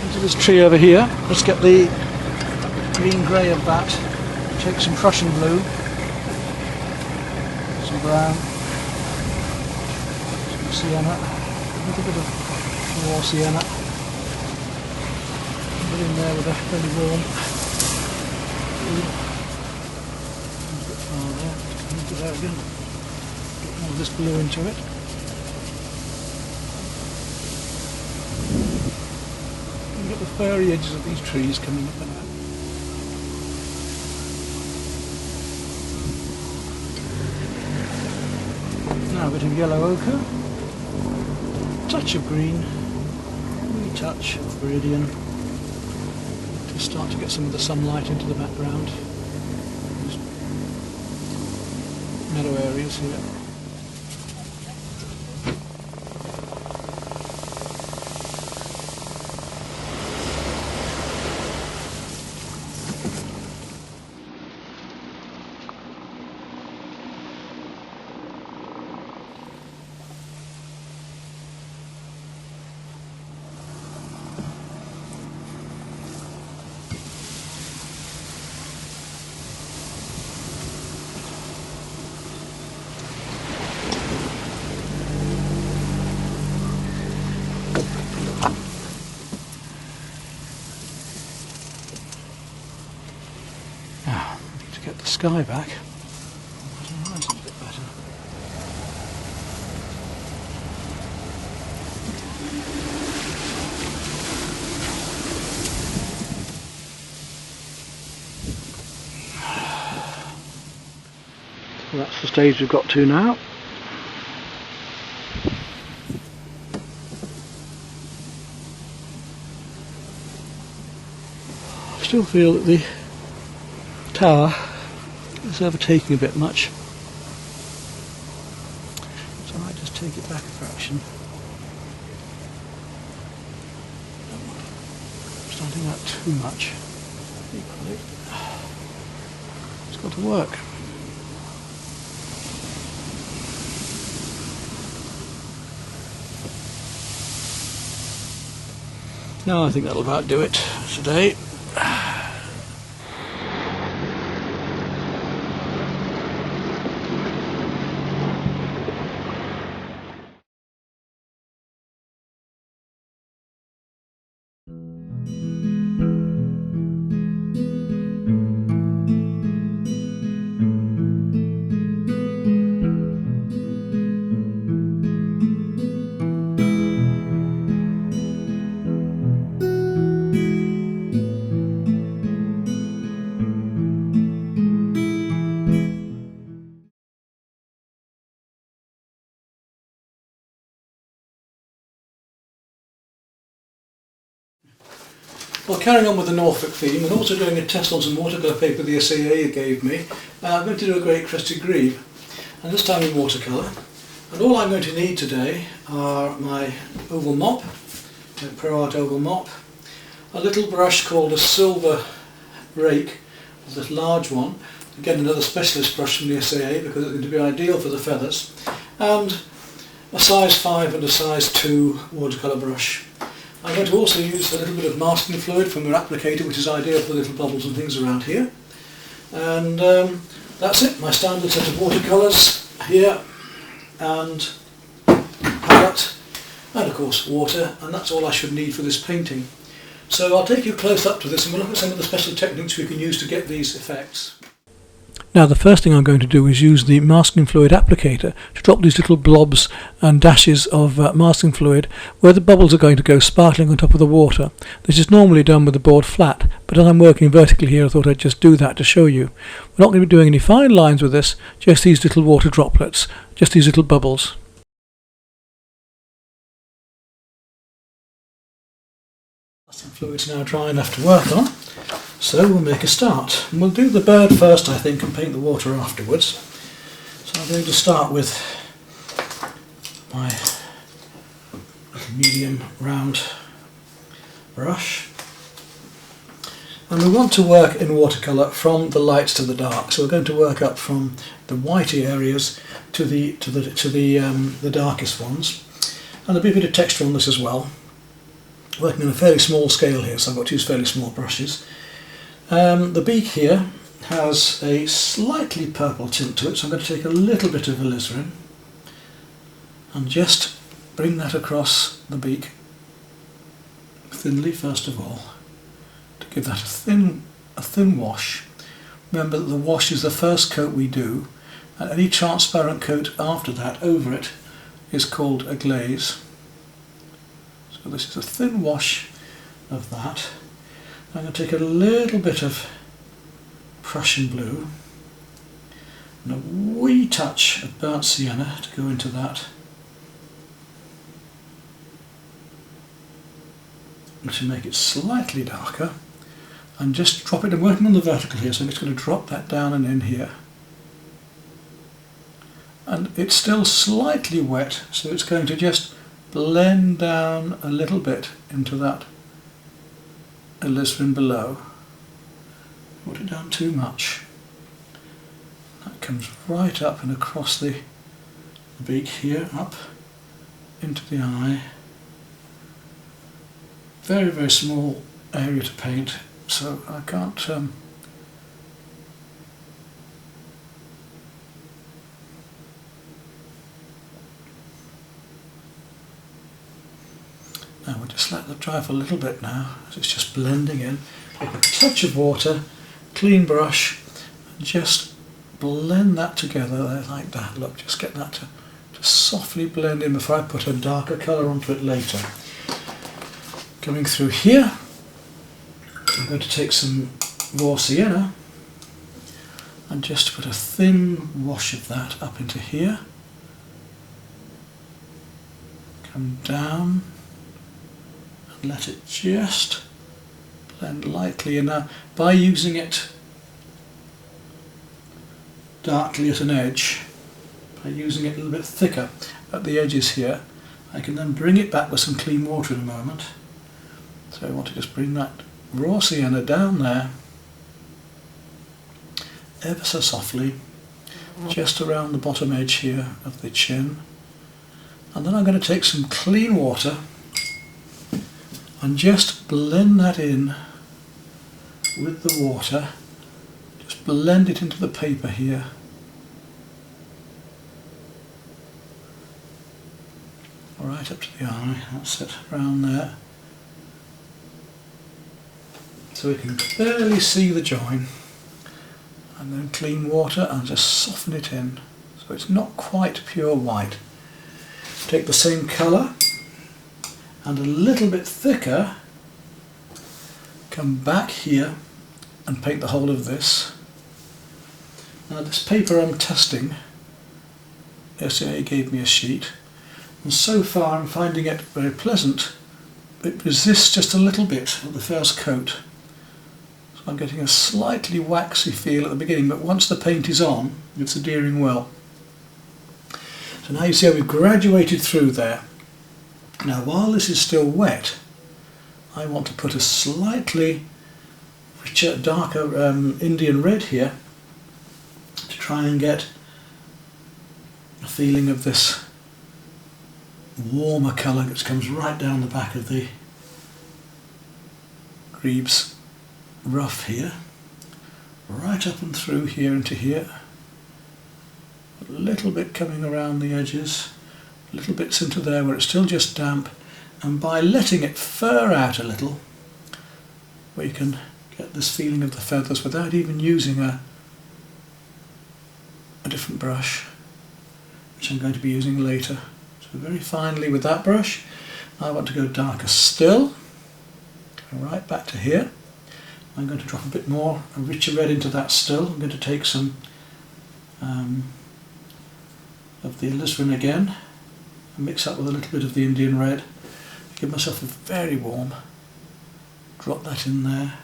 Into this tree over here. Let's get the green grey of that. Take some Prussian blue, some brown, some sienna. A little bit of raw sienna. Put in there with a fairly warm blue. A bit far there. Into there again. Get more of this blue into it. You get the furry edges of these trees coming up and out. Now a bit of yellow ochre. Touch of green, wee touch of viridian to start to get some of the sunlight into the background. These meadow areas here. Get the sky back. The horizon's a bit better. So that's the stage we've got to now. I still feel that the tower is overtaking a bit much, so I might just take it back a fraction. Don't want it starting out too much. Equally, it's got to work. No, I think that'll about do it today. Well, carrying on with the Norfolk theme and also doing a test on some watercolour paper the SAA gave me, I'm going to do a Great Crested Grebe, and this time in watercolour. And all I'm going to need today are my oval mop, a Pro Art oval mop, a little brush called a silver rake, this large one, again another specialist brush from the SAA because it's going to be ideal for the feathers, and a size 5 and a size 2 watercolour brush. I'm going to also use a little bit of masking fluid from your applicator, which is ideal for little bubbles and things around here. And that's it, my standard set of watercolours here, and palette, and of course water, and that's all I should need for this painting. So I'll take you close up to this and we'll look at some of the special techniques we can use to get these effects. Now the first thing I'm going to do is use the masking fluid applicator to drop these little blobs and dashes of masking fluid where the bubbles are going to go sparkling on top of the water. This is normally done with the board flat, but as I'm working vertically here I thought I'd just do that to show you. We're not going to be doing any fine lines with this, just these little water droplets, just these little bubbles. Masking fluid's now dry enough to work on. So we'll make a start. And we'll do the bird first, I think, and paint the water afterwards. So I'm going to start with my medium round brush. And we want to work in watercolour from the lights to the dark. So we're going to work up from the whitey areas to the darkest ones. And there'll be a bit of texture on this as well. Working on a fairly small scale here, so I've got two fairly small brushes. The beak here has a slightly purple tint to it, so I'm going to take a little bit of alizarin and just bring that across the beak thinly first of all to give that a thin wash. Remember that the wash is the first coat we do, and any transparent coat after that over it is called a glaze. So this is a thin wash of that. I'm going to take a little bit of Prussian blue and a wee touch of burnt sienna to go into that, and to make it slightly darker, and just drop it. I'm working on the vertical here, so I'm just going to drop that down and in here. And it's still slightly wet, so it's going to just blend down a little bit into that alizarin below. Put it down too much. That comes right up and across the beak here, up into the eye. Very, very small area to paint, so I can't now we'll just let that dry for a little bit now, as it's just blending in. Take a touch of water, clean brush, and just blend that together there like that. Look, just get that to softly blend in before I put a darker colour onto it later. Coming through here, I'm going to take some raw sienna and just put a thin wash of that up into here. Come down. Let it just blend lightly in. Now, by using it darkly at an edge, by using it a little bit thicker at the edges here, I can then bring it back with some clean water in a moment. So I want to just bring that raw sienna down there, ever so softly, just around the bottom edge here of the chin. And then I'm going to take some clean water and just blend that in with the water. Just blend it into the paper here. Right up to the eye, that's it, around there. so we can barely see the join, and then clean water and just soften it in so it's not quite pure white. Take the same colour and a little bit thicker, come back here and paint the whole of this. Now this paper I'm testing, yesterday he gave me a sheet, and so far I'm finding it very pleasant. It resists just a little bit of the first coat. So I'm getting a slightly waxy feel at the beginning, but once the paint is on, it's adhering well. So now you see how we've graduated through there. Now while this is still wet, I want to put a slightly richer, darker Indian red here to try and get a feeling of this warmer colour that comes right down the back of the greaves ruff here, right up and through here into here, a little bit coming around the edges, little bits into there where it's still just damp, and by letting it fur out a little we can get this feeling of the feathers without even using a different brush, which I'm going to be using later. So very finely with that brush. I want to go darker still, go right back to here. I'm going to drop a bit more, a richer red into that still. I'm going to take some of the alizarin again and mix up with a little bit of the Indian red. Give myself a very warm, drop that in there.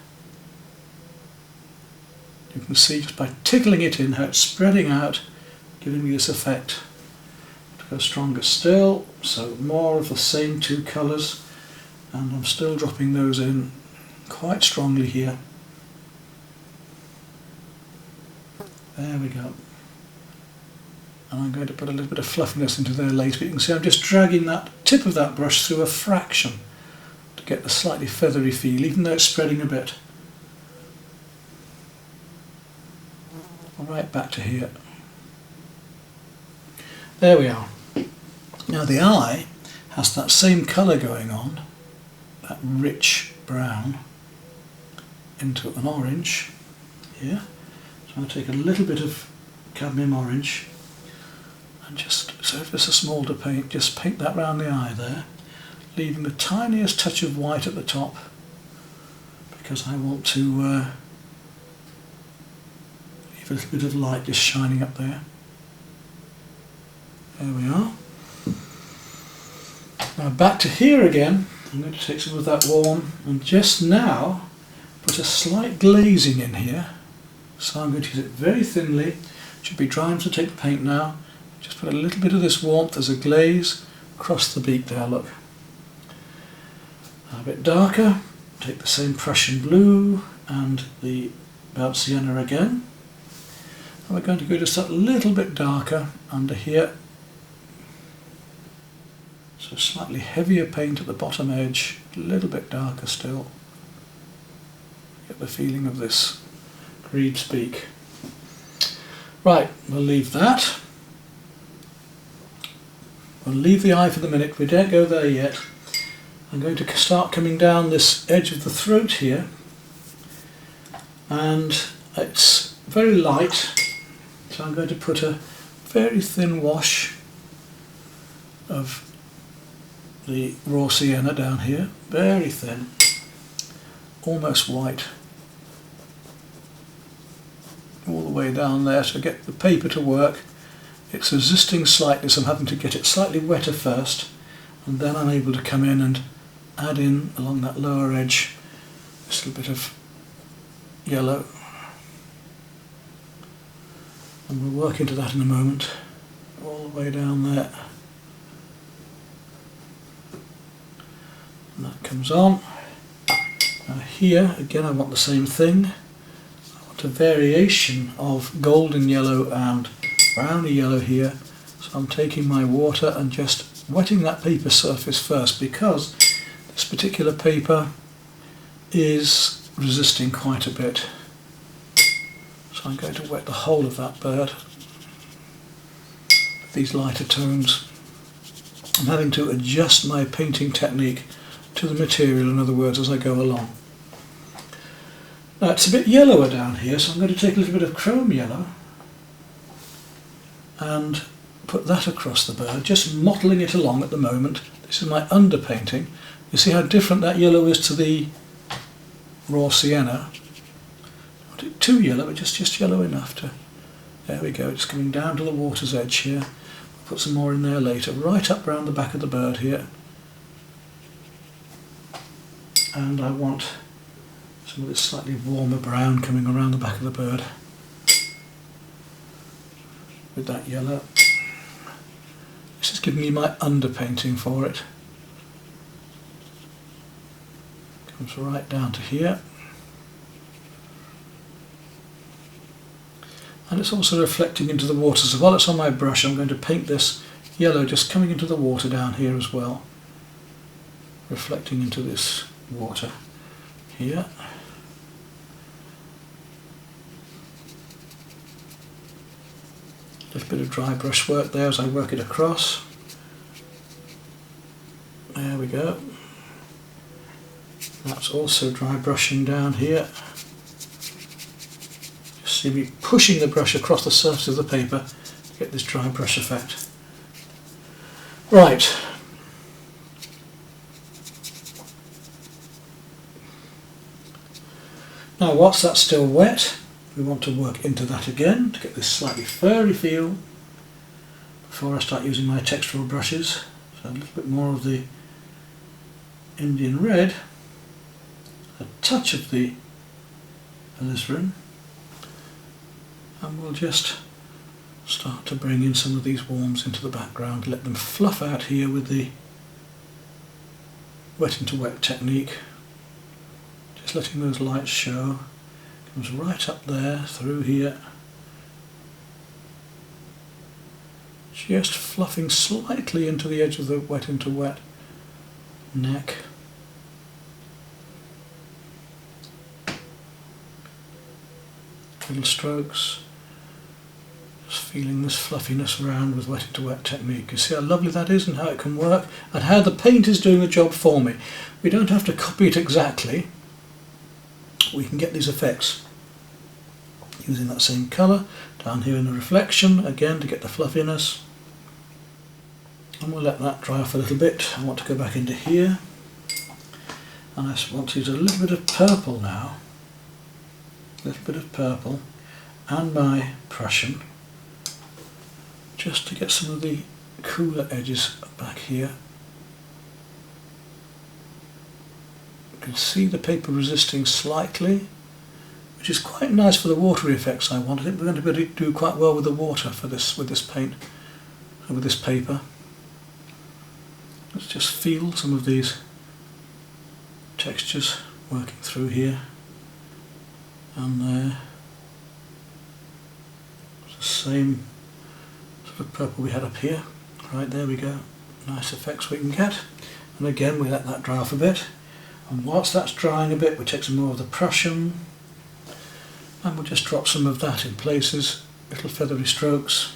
You can see just by tickling it in how it's spreading out, giving me this effect. To go stronger still, so more of the same two colours, and I'm still dropping those in quite strongly here. There we go. And I'm going to put a little bit of fluffiness into there later, but you can see I'm just dragging that tip of that brush through a fraction to get the slightly feathery feel, even though it's spreading a bit. Right back to here. There we are. Now the eye has that same colour going on, that rich brown into an orange here. So I'll take a little bit of cadmium orange and just, so if it's a small to paint, just paint that round the eye there, leaving the tiniest touch of white at the top because I want to leave a little bit of light just shining up there. There we are. Now back to here again. I'm going to take some of that warm and just now put a slight glazing in here. So I'm going to use it very thinly. It should be dry enough to take the paint now. Just put a little bit of this warmth as a glaze across the beak there, look. A bit darker, take the same Prussian blue and the burnt sienna again. And we're going to go just a little bit darker under here. So slightly heavier paint at the bottom edge, a little bit darker still. Get the feeling of this greaves beak. Right, we'll leave that. We'll leave the eye for the minute, we don't go there yet. I'm going to start coming down this edge of the throat here, and it's very light, so I'm going to put a very thin wash of the raw sienna down here, very thin, almost white, all the way down there to get the paper to work. It's resisting slightly, so I'm having to get it slightly wetter first, and then I'm able to come in and add in along that lower edge this little bit of yellow, and we'll work into that in a moment, all the way down there. And that comes on. Now here again I want the same thing. I want a variation of golden yellow and browny yellow here, so I'm taking my water and just wetting that paper surface first, because this particular paper is resisting quite a bit. So I'm going to wet the whole of that bird with these lighter tones. I'm having to adjust my painting technique to the material, in other words, as I go along. Now it's a bit yellower down here, so I'm going to take a little bit of chrome yellow and put that across the bird, just mottling it along at the moment. This is my underpainting. You see how different that yellow is to the raw sienna. Not it too yellow, but just yellow enough to... There we go, it's coming down to the water's edge here. I'll put some more in there later, right up round the back of the bird here. And I want some of this slightly warmer brown coming around the back of the bird with that yellow. This is giving me my underpainting for it. Comes right down to here. And it's also reflecting into the water, so while it's on my brush I'm going to paint this yellow just coming into the water down here as well, reflecting into this water here. A little bit of dry brush work there as I work it across. There we go. That's also dry brushing down here. Just see me pushing the brush across the surface of the paper to get this dry brush effect. Right. Now whilst that's still wet, we want to work into that again to get this slightly furry feel before I start using my textural brushes. So a little bit more of the Indian red, a touch of the alizarin, and we'll just start to bring in some of these warms into the background, let them fluff out here with the wet into wet technique. Just letting those lights show. Comes right up there, through here. Just fluffing slightly into the edge of the wet into wet neck. Little strokes. Just feeling this fluffiness around with wet into wet technique. You see how lovely that is and how it can work and how the paint is doing the job for me. We don't have to copy it exactly. We can get these effects using that same colour down here in the reflection again to get the fluffiness, and we'll let that dry off a little bit. I want to go back into here and I want to use a little bit of purple now, a little bit of purple and my Prussian just to get some of the cooler edges back here. You can see the paper resisting slightly, which is quite nice for the watery effects I want. I think we're going to be able to do quite well with the water for this, with this paint and with this paper. Let's just feel some of these textures working through here and there. It's the same sort of purple we had up here. Right, there we go. Nice effects we can get. And again we let that dry off a bit. And whilst that's drying a bit, we take some more of the Prussian and we'll just drop some of that in places, little feathery strokes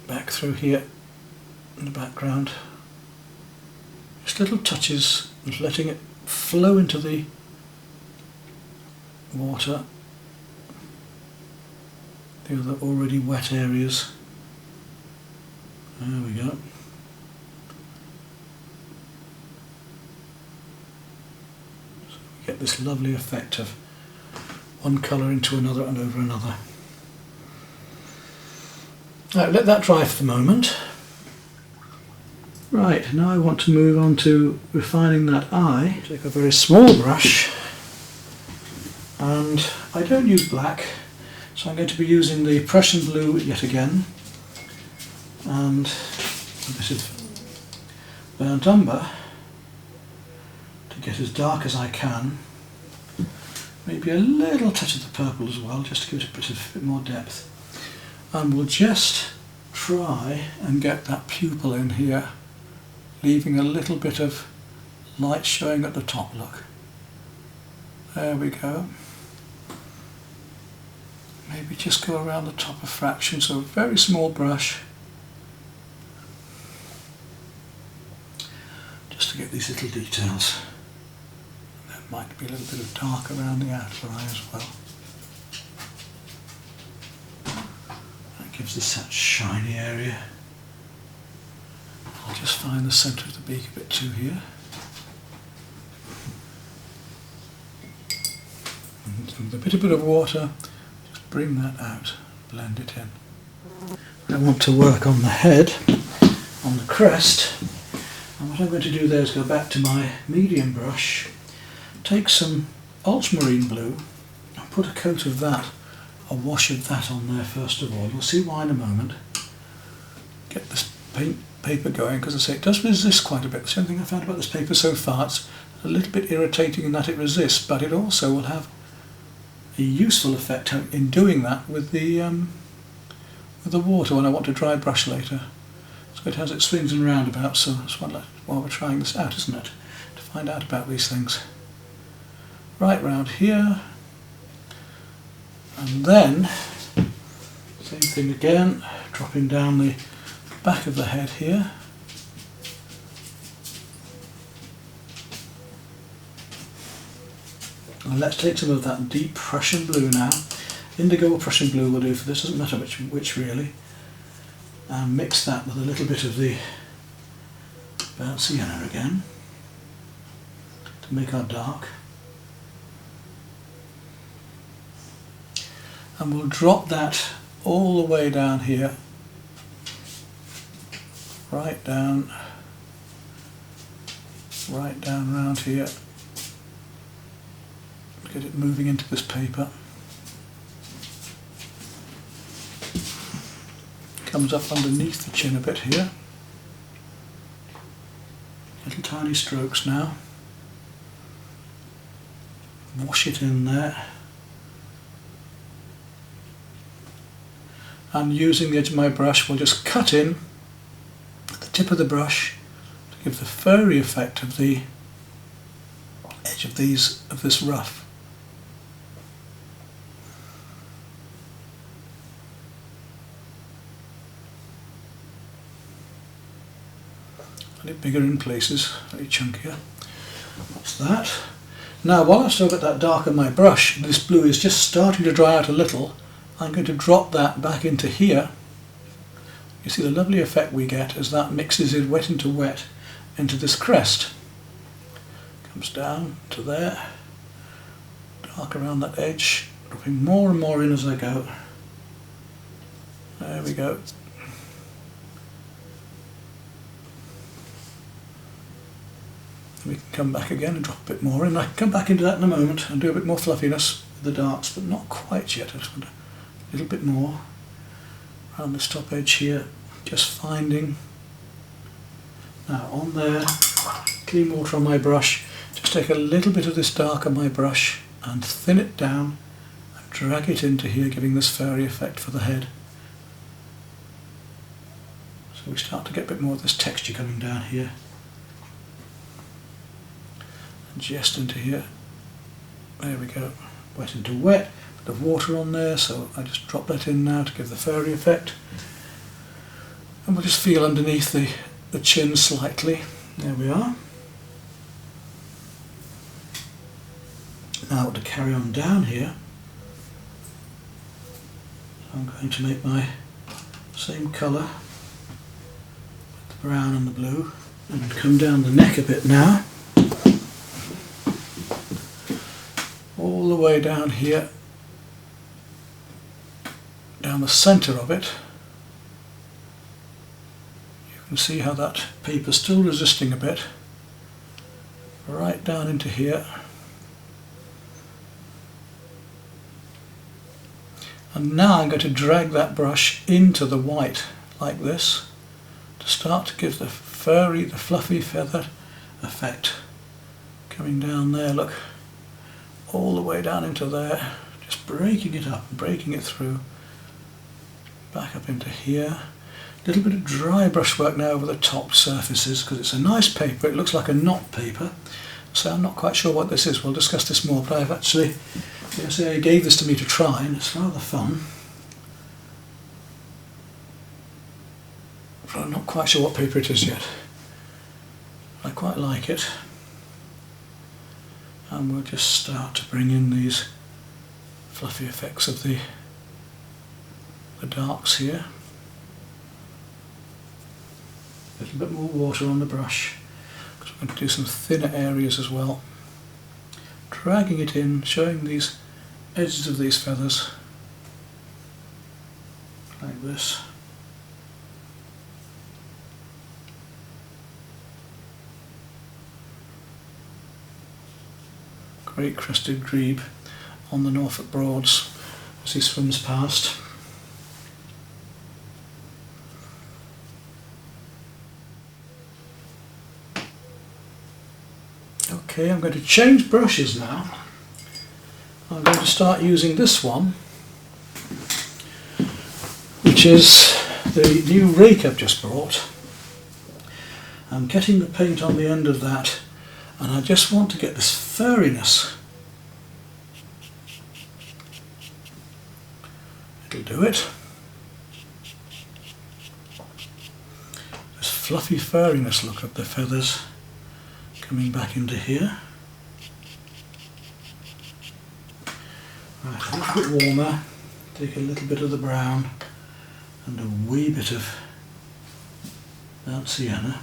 back through here in the background. Just little touches, just letting it flow into the water, the other already wet areas. There we go. Get this lovely effect of one colour into another and over another. Right, let that dry for the moment. Right, now I want to move on to refining that eye. Take a very small brush and I don't use black, so I'm going to be using the Prussian blue yet again and a bit of burnt umber to get as dark as I can. Maybe a little touch of the purple as well, just to give it a bit more depth. And we'll just try and get that pupil in here, leaving a little bit of light showing at the top, look. There we go. Maybe just go around the top a fraction, so a very small brush. Just to get these little details. And then Might be a little bit of dark around the outer eye as well. That gives this that shiny area. I'll just find the centre of the beak a bit too here. And with a bit of water, just bring that out, blend it in. I want to work on the head, on the crest, and what I'm going to do there is go back to my medium brush, take some ultramarine blue and put a coat of that, a wash of that on there first of all. You'll see why in a moment. Get this paper going, because I say it does resist quite a bit. The only thing I found about this paper so far, it's a little bit irritating in that it resists, but it also will have a useful effect in doing that with the water when I want to dry brush later. So it has its swings and roundabouts, so that's while we're trying this out, isn't it? To find out about these things. Right round here, and then same thing again, dropping down the back of the head here. And let's take some of that deep Prussian blue now. Indigo or Prussian blue will do for this, doesn't matter which really. And mix that with a little bit of the burnt sienna again to make our dark. And we'll drop that all the way down here, right down around here. Get it moving into this paper. Comes up underneath the chin a bit here. Little tiny strokes now. Wash it in there. And using the edge of my brush, we'll just cut in at the tip of the brush to give the furry effect of the edge of this ruff. A bit bigger in places, very chunkier. That's that. Now, while I've still got that dark on my brush, this blue is just starting to dry out a little. I'm going to drop that back into here. You see the lovely effect we get as that mixes in wet into wet into this crest. Comes down to there, dark around that edge, dropping more and more in as I go. There we go. We can come back again and drop a bit more in. I can come back into that in a moment and do a bit more fluffiness with the darks, but not quite yet. I just want a little bit more around this top edge here, just finding. Now on there, clean water on my brush, just take a little bit of this dark on my brush and thin it down and drag it into here, giving this fairy effect for the head. So we start to get a bit more of this texture coming down here. And just into here. There we go. Wet into wet. Bit of water on there, so I just drop that in now to give the fairy effect. And we'll just feel underneath the chin slightly. There we are. Now to carry on down here, so I'm going to make my same colour with the brown and the blue, and come down the neck a bit now, all the way down here, down the centre of it. You can see how that paper's still resisting a bit, right down into here. And now I'm going to drag that brush into the white like this to start to give the furry, the fluffy feather effect. Coming down there, look, all the way down into there, just breaking it up and breaking it through. Back up into here. A little bit of dry brushwork now over the top surfaces because it's a nice paper. It looks like a knot paper, so I'm not quite sure what this is. We'll discuss this more, but I've actually, they gave this to me to try and it's rather fun. But I'm not quite sure what paper it is yet. I quite like it. and we'll just start to bring in these fluffy effects of the darks here. A little bit more water on the brush because we're going to do some thinner areas as well. Dragging it in, showing these edges of these feathers like this. Great crested grebe on the Norfolk Broads as he swims past. Okay, I'm going to change brushes now. I'm going to start using this one, which is the new rake I've just bought. I'm getting the paint on the end of that, and I just want to get this furriness. It'll do it. This fluffy furriness look of the feathers coming back into here. Right, a little bit warmer, take a little bit of the brown and a wee bit of burnt sienna.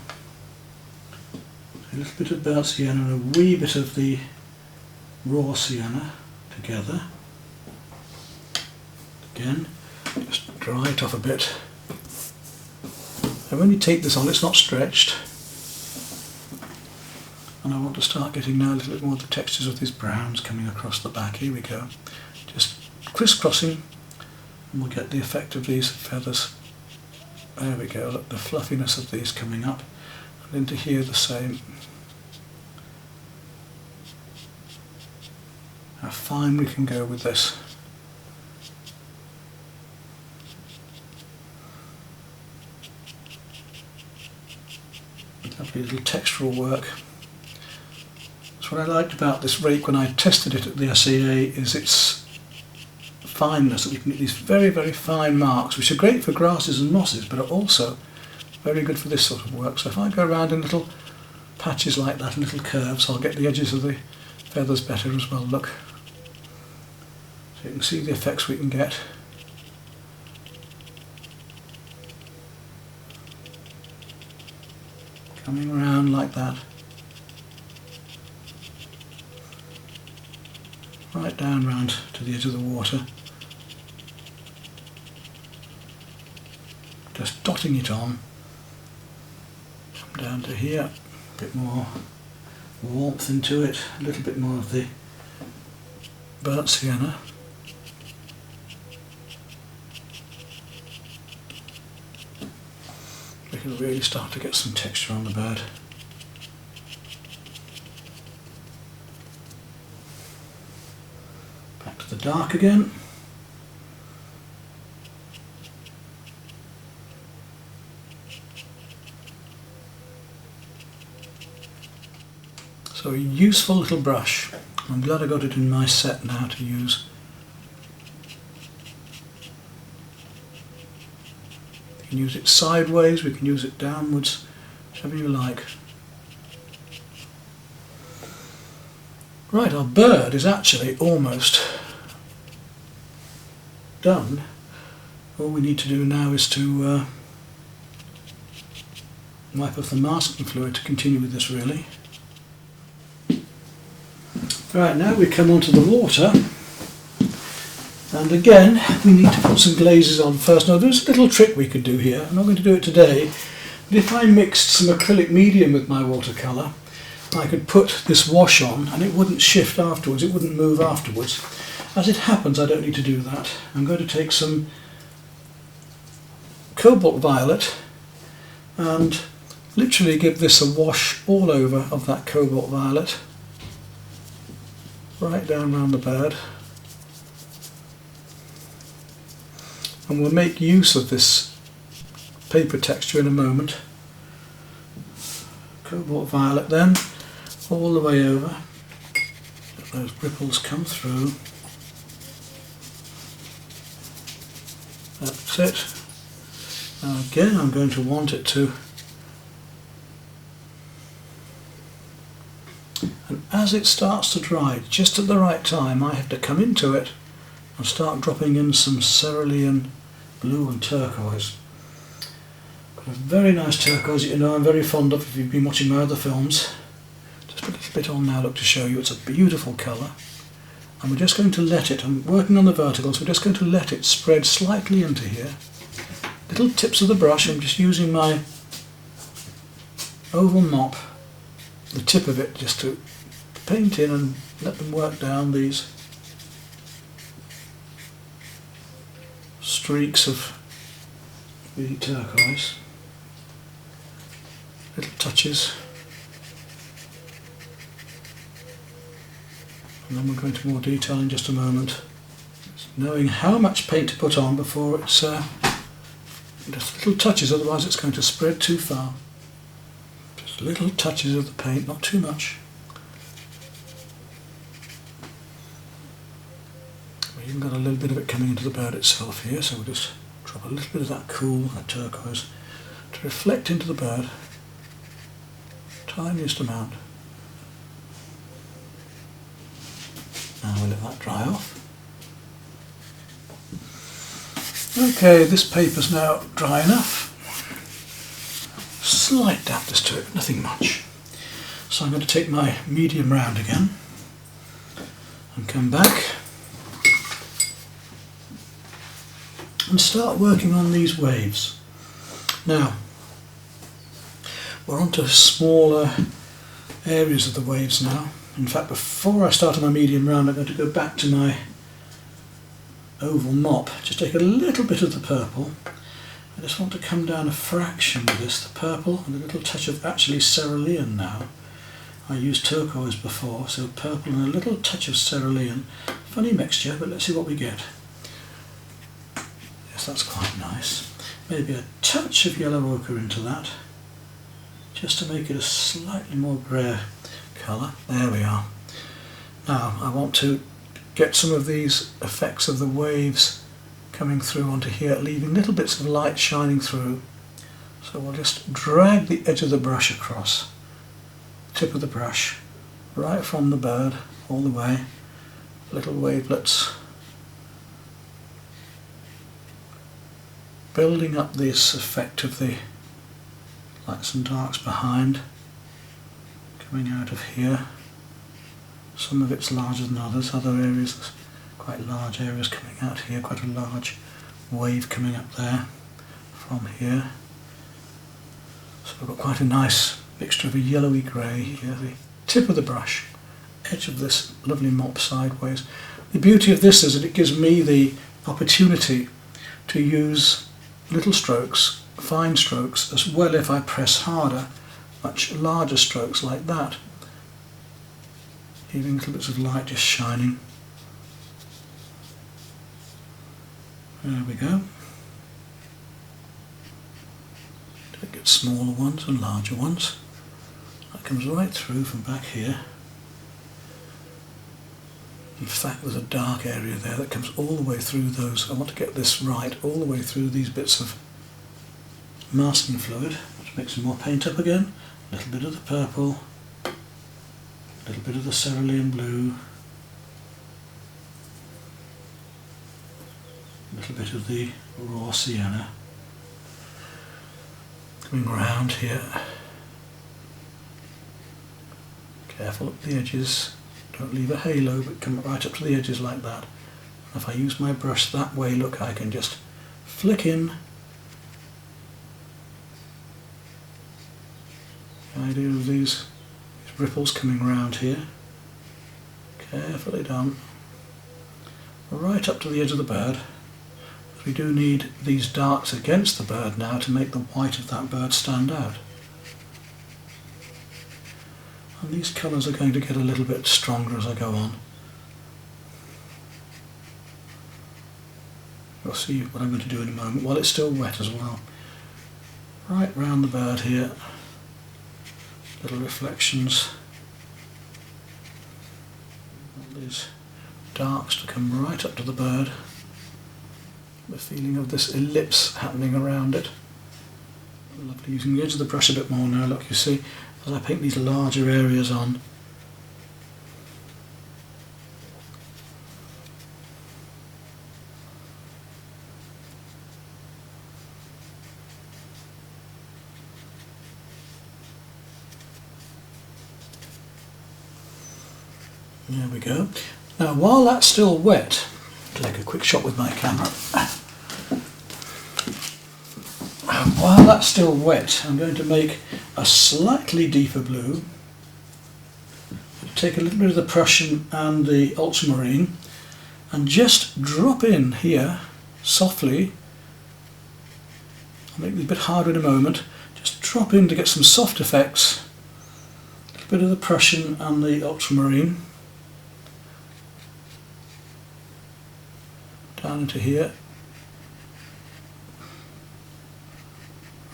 A little bit of burnt sienna and a wee bit of the raw sienna together. Again, just dry it off a bit. And when you take this on, it's not stretched. And I want to start getting now a little bit more of the textures of these browns coming across the back. Here we go. Just crisscrossing, and we'll get the effect of these feathers. There we go, look, the fluffiness of these coming up. And into here the same. How fine we can go with this. Lovely little textural work. What I liked about this rake when I tested it at the SAA is its fineness, that you can get these very, very fine marks, which are great for grasses and mosses, but are also very good for this sort of work. So if I go around in little patches like that, and little curves, I'll get the edges of the feathers better as well, look. So you can see the effects we can get. Coming around like that. Right down round to the edge of the water. Just dotting it on. Come down to here, a bit more warmth into it, a little bit more of the burnt sienna. We can really start to get some texture on the bird. Back to the dark again. So a useful little brush. I'm glad I got it in my set now to use. We can use it sideways, we can use it downwards, whichever you like. Right, our bird is actually almost done. All we need to do now is to wipe off the masking fluid to continue with this, really. Right, now we come onto the water, and again we need to put some glazes on first. Now there's a little trick we could do here. I'm not going to do it today, but if I mixed some acrylic medium with my watercolour, I could put this wash on and it wouldn't shift afterwards, it wouldn't move afterwards. As it happens, I don't need to do that. I'm going to take some cobalt violet and literally give this a wash all over of that cobalt violet, right down around the bird. And we'll make use of this paper texture in a moment. Cobalt violet then, all the way over. Let those ripples come through. That's it. Now again, I'm going to want it to. And as it starts to dry, just at the right time, I have to come into it and start dropping in some cerulean blue and turquoise. Got a very nice turquoise that you know I'm very fond of if you've been watching my other films. Just a little bit on now, look, to show you. It's a beautiful colour. And we're just going to let it, I'm working on the verticals, we're just going to let it spread slightly into here. Little tips of the brush, I'm just using my oval mop, the tip of it, just to paint in and let them work down these streaks of the turquoise. Little touches. And then we'll go into more detail in just a moment. Just knowing how much paint to put on before it's just little touches, otherwise it's going to spread too far. Just little touches of the paint, not too much. We've even got a little bit of it coming into the bird itself here, so we'll just drop a little bit of that cool, that turquoise, to reflect into the bird. Tiniest amount. Now we'll let that dry off. Okay, this paper's now dry enough. Slight dampness to it, nothing much. So I'm going to take my medium round again and come back and start working on these waves. Now, we're on to smaller areas of the waves now. In fact, before I start on my medium round, I'm going to go back to my oval mop. Just take a little bit of the purple. I just want to come down a fraction with this, the purple, and a little touch of actually cerulean now. I used turquoise before, so purple and a little touch of cerulean. Funny mixture, but let's see what we get. Yes, that's quite nice. Maybe a touch of yellow ochre into that, just to make it a slightly more grey colour. There we are. Now I want to get some of these effects of the waves coming through onto here, leaving little bits of light shining through. So we'll just drag the edge of the brush across, tip of the brush, right from the bird all the way, little wavelets, building up this effect of the lights and darks behind, coming out of here. Some of it's larger than others, other areas, quite large areas coming out here, quite a large wave coming up there from here. So we've got quite a nice mixture of a yellowy grey here, the tip of the brush, edge of this lovely mop sideways. The beauty of this is that it gives me the opportunity to use little strokes, fine strokes, as well if I press harder, much larger strokes like that. Leaving little bits of light just shining. There we go. Get smaller ones and larger ones. That comes right through from back here. In fact, there's a dark area there that comes all the way through those. I want to get this right all the way through these bits of masking fluid. Let's mix some more paint up again. A little bit of the purple, a little bit of the cerulean blue, a little bit of the raw sienna. Coming round here. Careful up the edges. Don't leave a halo, but come right up to the edges like that. And if I use my brush that way, look, I can just flick in. The idea of these ripples coming round here. Carefully done. Right up to the edge of the bird. We do need these darks against the bird now to make the white of that bird stand out. And these colours are going to get a little bit stronger as I go on. You'll see what I'm going to do in a moment, while it's still wet as well. Right round the bird here, little reflections. All these darks to come right up to the bird. The feeling of this ellipse happening around it. Lovely, using the edge of the brush a bit more now, look, you see, as I paint these larger areas on, There we go. Now while that's still wet, take a quick shot with my camera. While that's still wet, I'm going to make a slightly deeper blue. Take a little bit of the Prussian and the ultramarine and just drop in here softly. I'll make it a bit harder in a moment. Just drop in to get some soft effects. A little bit of the Prussian and the ultramarine. Down into here.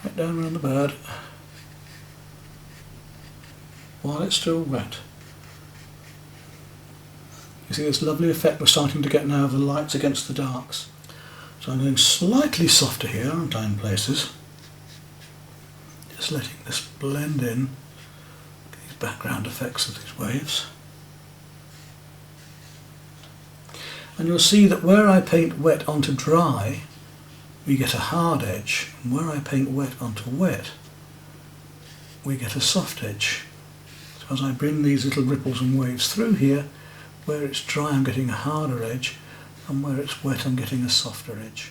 Right down around the bird. While it's still wet. You see this lovely effect we're starting to get now of the lights against the darks. So I'm going slightly softer here, aren't I, in places. Just letting this blend in, these background effects of these waves. And you'll see that where I paint wet onto dry, we get a hard edge, and where I paint wet onto wet, we get a soft edge. So as I bring these little ripples and waves through here, where it's dry I'm getting a harder edge, and where it's wet I'm getting a softer edge.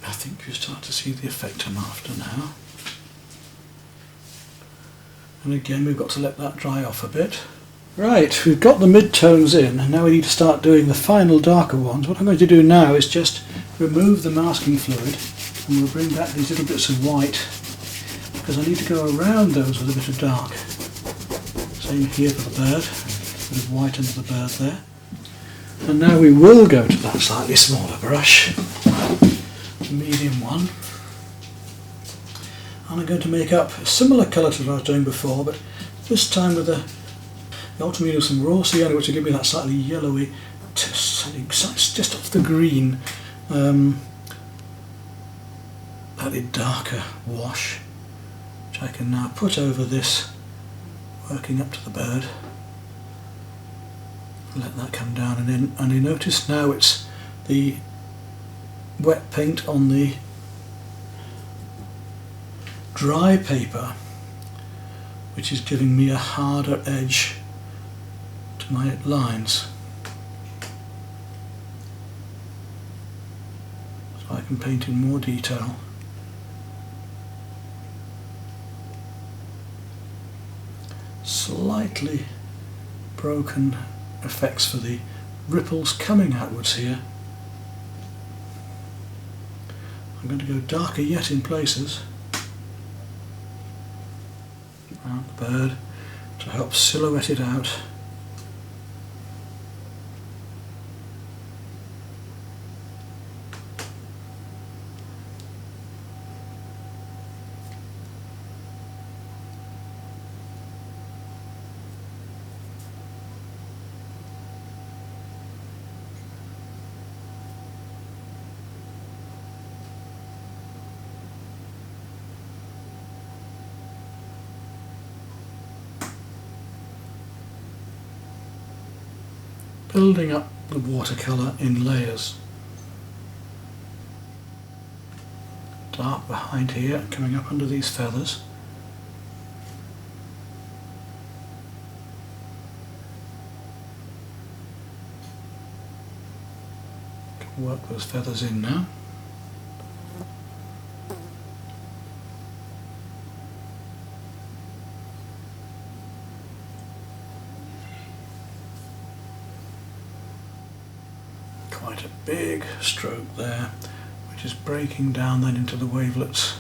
I think you start to see the effect I'm after now. And again we've got to let that dry off a bit. Right, we've got the mid-tones in, and now we need to start doing the final darker ones. What I'm going to do now is just remove the masking fluid, and we'll bring back these little bits of white, because I need to go around those with a bit of dark. Same here for the bird, a bit of white under the bird there. And now we will go to that slightly smaller brush, the medium one. And I'm going to make up a similar colour to what I was doing before, but this time with the ultramarine with some raw sienna, which will give me that slightly yellowy, just off the green, slightly darker wash, which I can now put over this, working up to the bird. Let that come down and in, and you notice now it's the wet paint on the dry paper which is giving me a harder edge to my lines, so I can paint in more detail. Slightly broken effects for the ripples coming outwards here. I'm going to go darker yet in places around the bird to help silhouette it out. Building up the watercolour in layers. Dark behind here, coming up under these feathers. Can work those feathers in now. Quite a big stroke there, which is breaking down then into the wavelets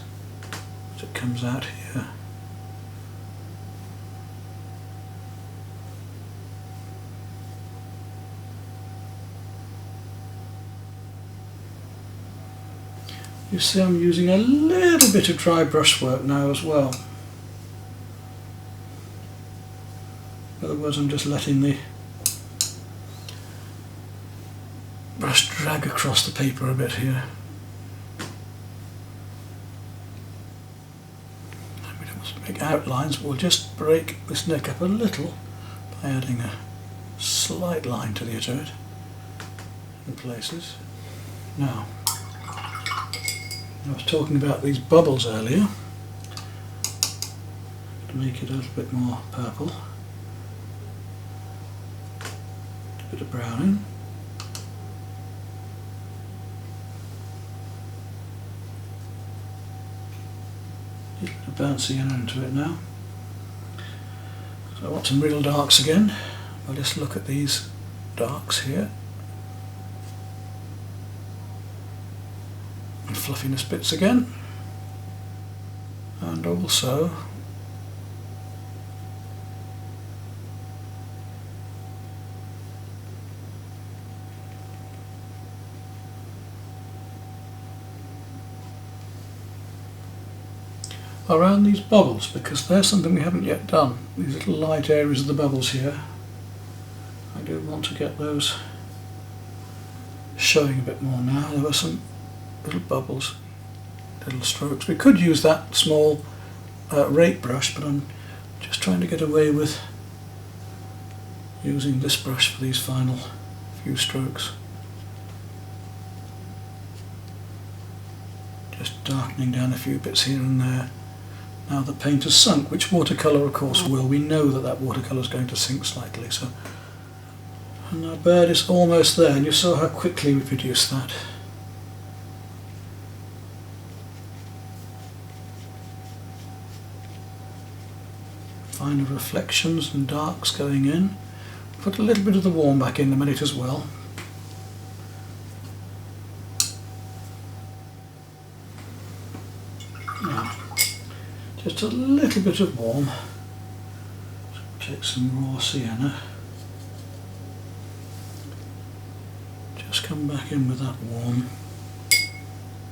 as it comes out here. You see I'm using a little bit of dry brushwork now as well. In other words, I'm just letting the brush drag across the paper a bit here. We don't want to make outlines, but we'll just break this neck up a little by adding a slight line to the edge of it in places. Now, I was talking about these bubbles earlier, to make it a little bit more purple. bit of brown in. A bit of bouncy yellow into it now. So I want some real darks again. I'll just look at these darks here. And fluffiness bits again. And also around these bubbles, because there's something we haven't yet done. These little light areas of the bubbles here, I do want to get those showing a bit more now. There were some little bubbles, little strokes. We could use that small rake brush, but I'm just trying to get away with using this brush for these final few strokes. Just darkening down a few bits here and there. Now the paint has sunk, which watercolour of course will. We know that that watercolour is going to sink slightly. So, and our bird is almost there, and you saw how quickly we produced that. Finer reflections and darks going in. Put a little bit of the warm back in a minute as well. Now, just a little bit of warm. Take some raw sienna. Just come back in with that warm.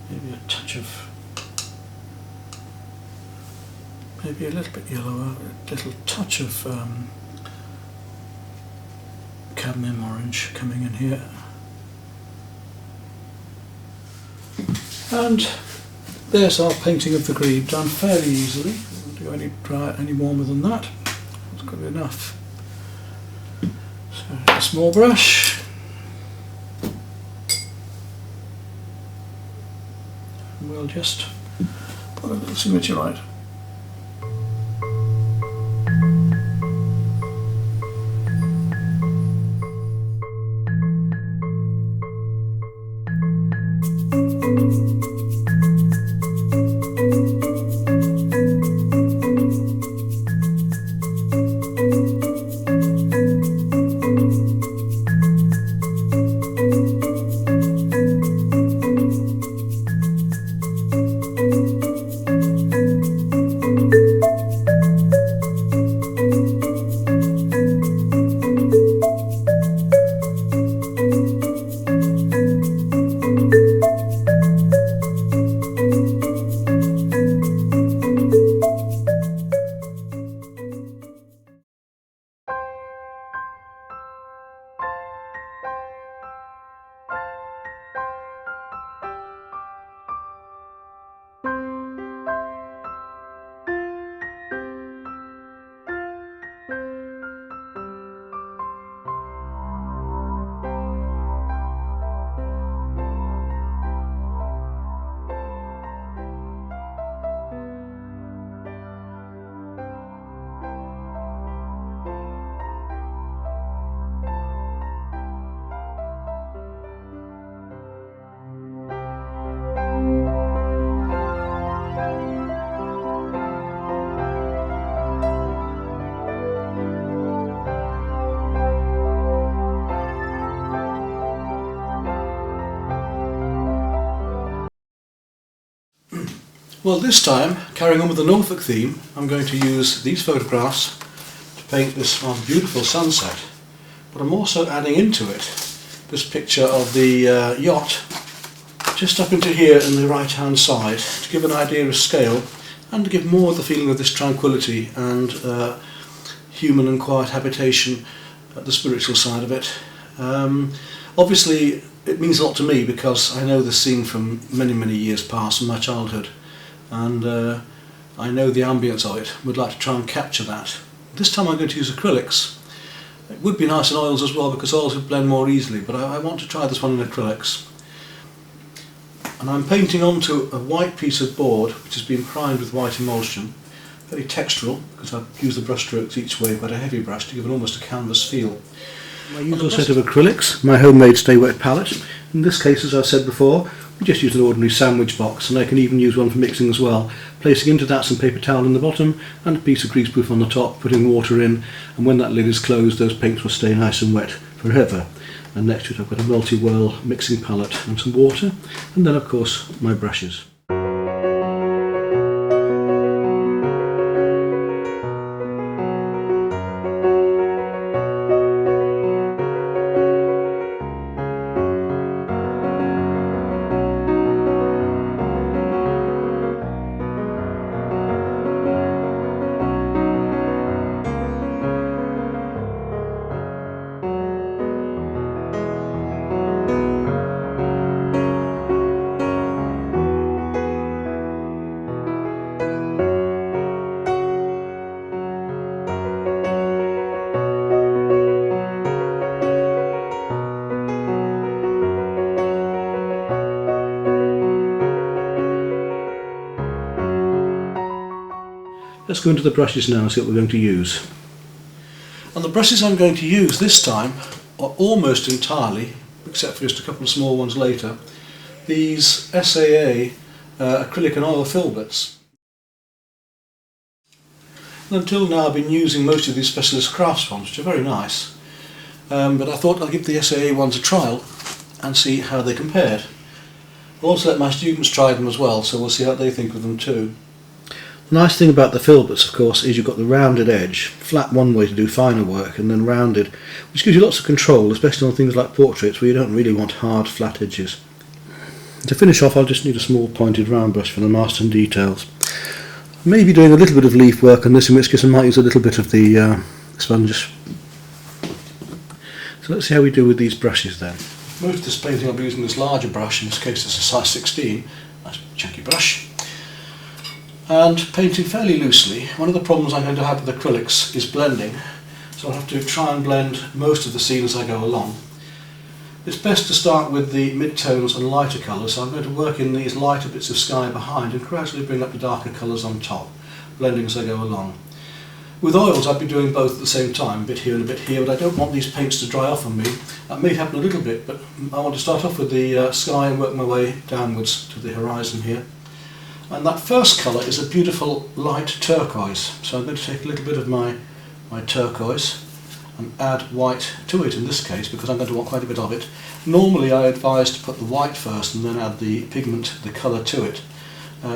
Maybe a touch of, maybe a little bit yellower, a little touch of cadmium orange coming in here. And there's our painting of the grebe, done fairly easily. I don't do any warmer than that. It's good enough. So a small brush. And we'll just put a little signature right. Well, this time, carrying on with the Norfolk theme, I'm going to use these photographs to paint this rather beautiful sunset, but I'm also adding into it this picture of the yacht just up into here in the right hand side to give an idea of scale and to give more of the feeling of this tranquility and human and quiet habitation at the spiritual side of it. Obviously it means a lot to me because I know this scene from many years past from my childhood, and I know the ambience of it. Would like to try and capture that. This time I'm going to use acrylics. It would be nice in oils as well because oils would blend more easily, but I want to try this one in acrylics. And I'm painting onto a white piece of board which has been primed with white emulsion, very textural because I've used the brush strokes each way, but a heavy brush to give it almost a canvas feel. My usual set of acrylics, my homemade stay wet palette. In this case, as I've said before, we just use an ordinary sandwich box, and I can even use one for mixing as well, placing into that some paper towel in the bottom and a piece of greaseproof on the top, putting water in, and when that lid is closed those paints will stay nice and wet forever. And next to it I've got a multi-whirl mixing palette and some water, and then of course my brushes. Let's go into the brushes now and see what we're going to use. And the brushes I'm going to use this time are almost entirely, except for just a couple of small ones later, these SAA acrylic and oil filberts. And until now I've been using most of these specialist crafts ones, which are very nice, but I thought I'd give the SAA ones a trial and see how they compared. I'll also let my students try them as well, so we'll see how they think of them too. The nice thing about the filberts, of course, is you've got the rounded edge, flat one way to do finer work, and then rounded, which gives you lots of control, especially on things like portraits where you don't really want hard, flat edges. To finish off, I'll just need a small pointed round brush for the master and details. Maybe doing a little bit of leaf work on this, in which case I might use a little bit of the sponges. So let's see how we do with these brushes then. Most of this painting I'll be using this larger brush, in this case it's a size 16, nice chunky brush. And painting fairly loosely. One of the problems I'm going to have with acrylics is blending, so I'll have to try and blend most of the scene as I go along. It's best to start with the mid-tones and lighter colours, so I'm going to work in these lighter bits of sky behind and gradually bring up the darker colours on top, blending as I go along. With oils I'd be doing both at the same time, a bit here and a bit here, but I don't want these paints to dry off on me. That may happen a little bit, but I want to start off with the sky and work my way downwards to the horizon here. And that first colour is a beautiful light turquoise, so I'm going to take a little bit of my turquoise and add white to it in this case, because I'm going to want quite a bit of it. Normally I advise to put the white first and then add the pigment, the colour to it,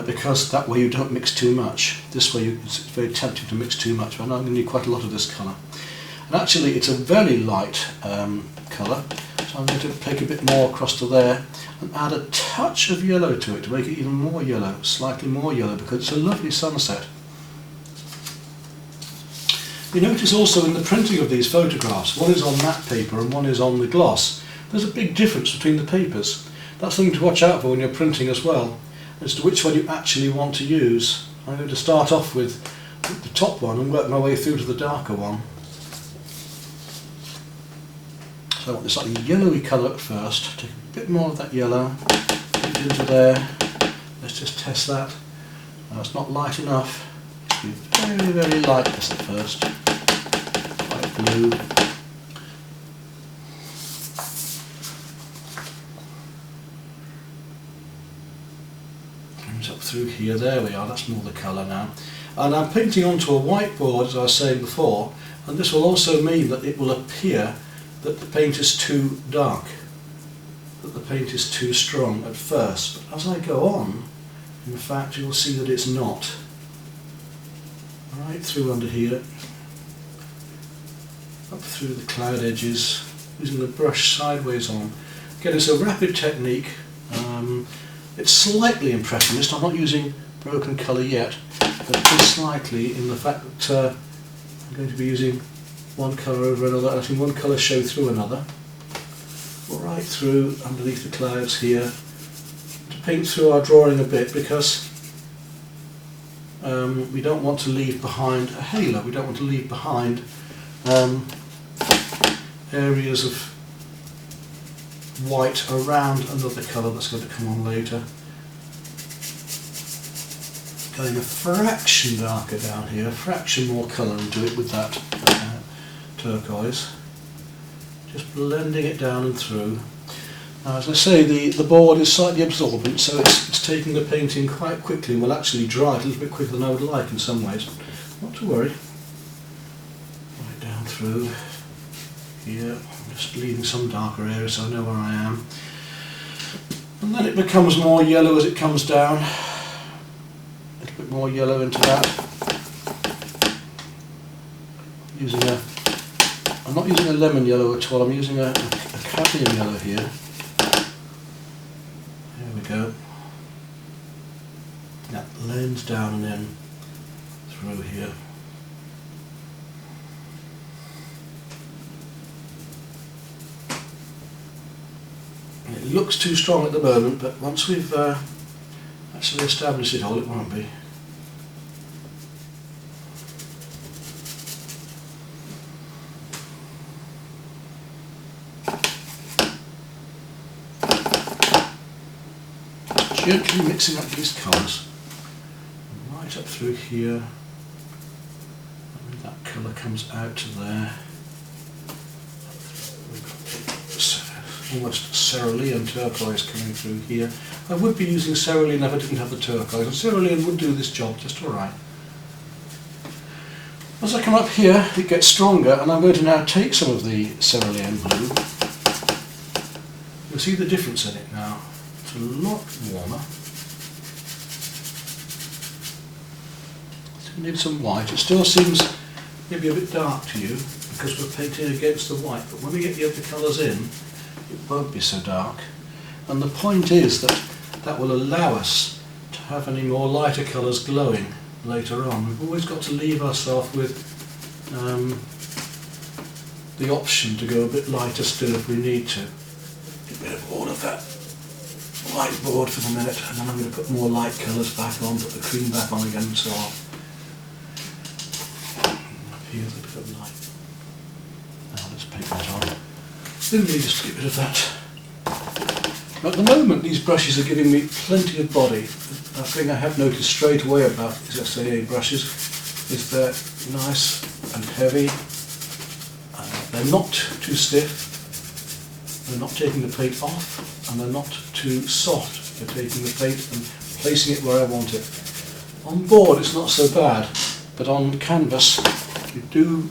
because that way you don't mix too much. This way it's very tempting to mix too much, but I'm going to need quite a lot of this colour. And actually it's a very light colour, so I'm going to take a bit more across to there and add a touch of yellow to it to make it even more yellow, slightly more yellow, because it's a lovely sunset. You notice also in the printing of these photographs, one is on matte paper and one is on the gloss. There's a big difference between the papers. That's something to watch out for when you're printing as well, as to which one you actually want to use. I'm going to start off with the top one and work my way through to the darker one. So I want this slightly yellowy colour at first. Take a bit more of that yellow, put it into there. Let's just test that. Now it's not light enough. Be very, very light this at first. Light blue. Comes up through here. There we are. That's more the colour now. And I'm painting onto a whiteboard, as I was saying before, and this will also mean that it will appear that the paint is too dark, that the paint is too strong at first. But as I go on, in fact, you'll see that it's not. Right through under here, up through the cloud edges, using the brush sideways on. Again, it's a rapid technique. It's slightly impressionist. I'm not using broken colour yet, but it is slightly in the fact that I'm going to be using one colour over another, letting one colour show through another, right through underneath the clouds here, to paint through our drawing a bit, because we don't want to leave behind a halo, we don't want to leave behind areas of white around another colour that's going to come on later. Going a fraction darker down here, a fraction more colour into it with that turquoise, just blending it down and through. Now, as I say, the board is slightly absorbent, so it's taking the paint in quite quickly and will actually dry it a little bit quicker than I would like in some ways. Not to worry. Right down through here. I'm just leaving some darker areas so I know where I am. And then it becomes more yellow as it comes down. A little bit more yellow into that. I'm not using a lemon yellow at all, I'm using a cadmium yellow here. There we go. That blends down and then through here. And it looks too strong at the moment, but once we've actually established it all, it won't be. Gently mixing up these colours, right up through here, and that colour comes out to there. Almost cerulean turquoise coming through here. I would be using cerulean if I didn't have the turquoise, and cerulean would do this job just alright. As I come up here, it gets stronger, and I'm going to now take some of the cerulean blue. You'll see the difference in it now. It's a lot warmer. So we need some white. It still seems maybe a bit dark to you because we're painting against the white, but when we get the other colours in, it won't be so dark. And the point is that that will allow us to have any more lighter colours glowing later on. We've always got to leave ourselves with the option to go a bit lighter still if we need to. Get rid of all of that white board for the minute, and then I'm going to put more light colours back on, put the cream back on again and so on. Up here's a bit of light. Now let's paint that on. Then we just get rid of that. At the moment these brushes are giving me plenty of body. The thing I have noticed straight away about these SAA brushes is they're nice and heavy. They're not too stiff. They're not taking the paint off, and they're not too soft. They're taking the paint and placing it where I want it. On board it's not so bad, but on canvas you do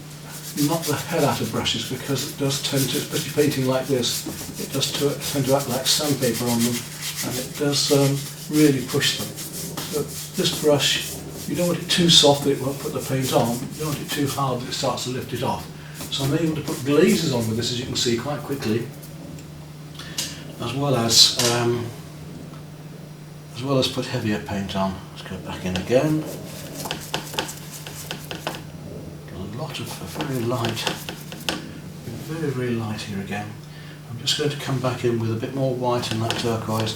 knock the hell out of brushes because it does tend to, especially painting like this, it does tend to act like sandpaper on them, and it does really push them. So this brush, you don't want it too soft that it won't put the paint on, you don't want it too hard that it starts to lift it off. So I'm able to put glazes on with this, as you can see, quite quickly, as well as put heavier paint on. Let's go back in again. A lot of very light here again. I'm just going to come back in with a bit more white in that turquoise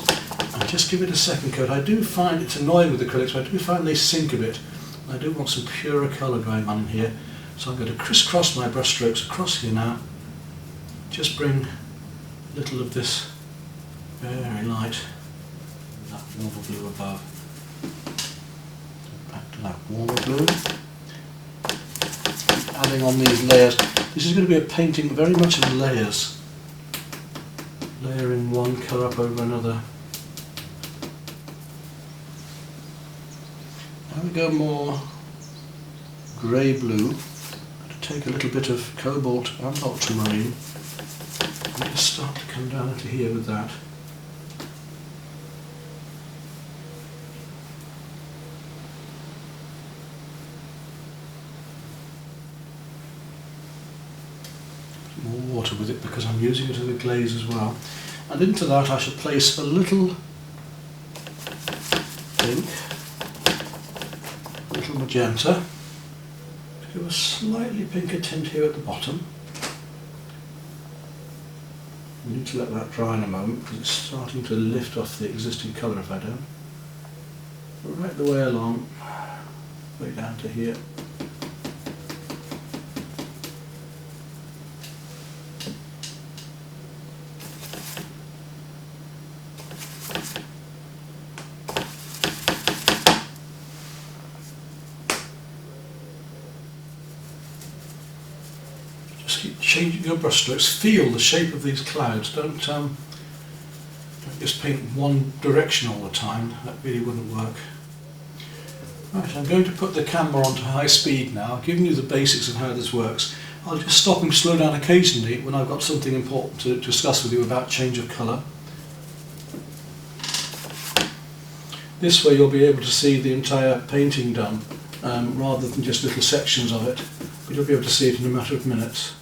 and just give it a second coat. I do find it's annoying with acrylics, but I do find they sink a bit. I do want some purer colour going on in here, so I'm going to crisscross my brush strokes across here now. Just bring a little of this very light, that warmer blue above. Back to that warmer blue. Adding on these layers. This is going to be a painting very much in layers. Layering one colour up over another. Now we go more grey blue. To take a little bit of cobalt and ultramarine. And just start to come down into here with that. More water with it because I'm using it as a glaze as well. And into that I shall place a little pink, a little magenta, to give a slightly pinker tint here at the bottom. I need to let that dry in a moment because it's starting to lift off the existing colour if I don't. Right the way along, way down to here. changing your brush strokes, feel the shape of these clouds. Don't just paint one direction all the time. That really wouldn't work. Right, I'm going to put the camera onto high speed now. I've given you the basics of how this works. I'll just stop and slow down occasionally when I've got something important to discuss with you about change of colour. This way you'll be able to see the entire painting done, rather than just little sections of it, but you'll be able to see it in a matter of minutes.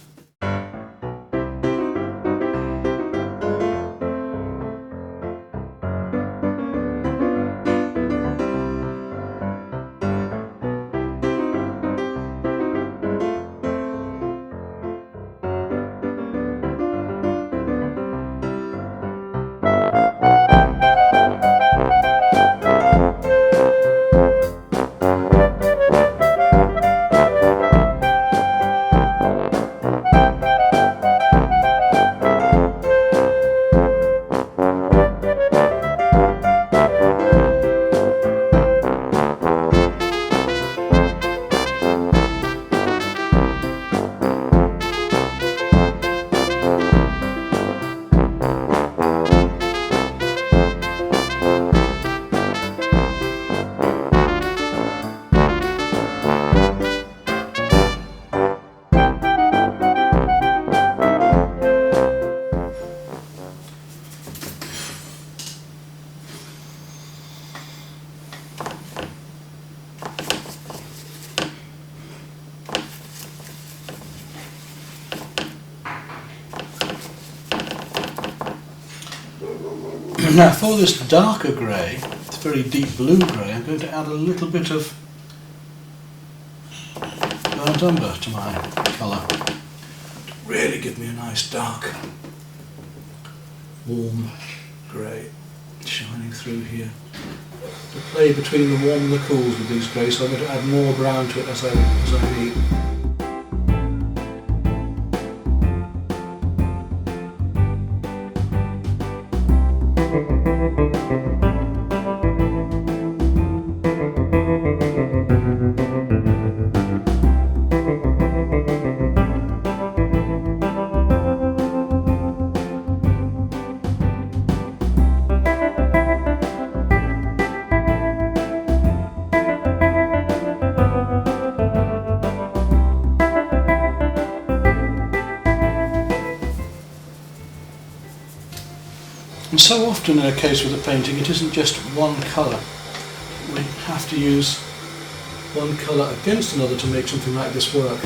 Now for this darker grey, it's very deep blue grey, I'm going to add a little bit of burnt umber to my colour to really give me a nice dark, warm grey shining through here. To play between the warm and the cools with these greys, so I'm going to add more brown to it as I need. And so often in a case with a painting, it isn't just one colour. We have to use one colour against another to make something like this work.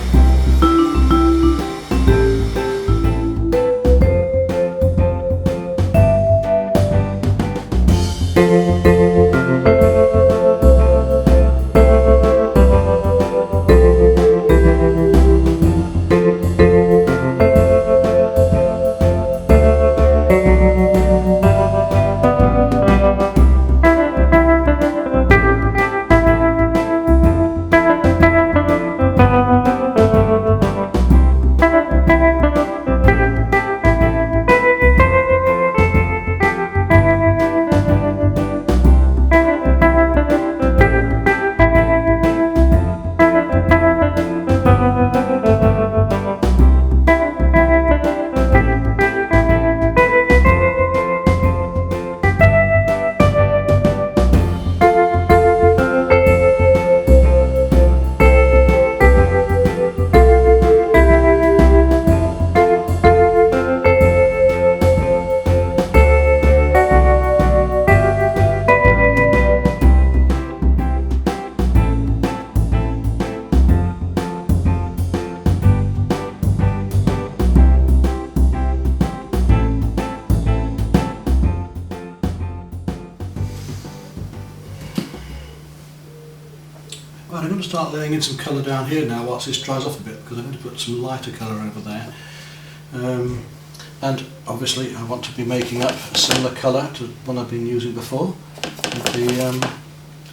Right, I'm going to start laying in some colour down here now whilst this dries off a bit, because I'm going to put some lighter colour over there. And obviously I want to be making up a similar colour to one I've been using before, with the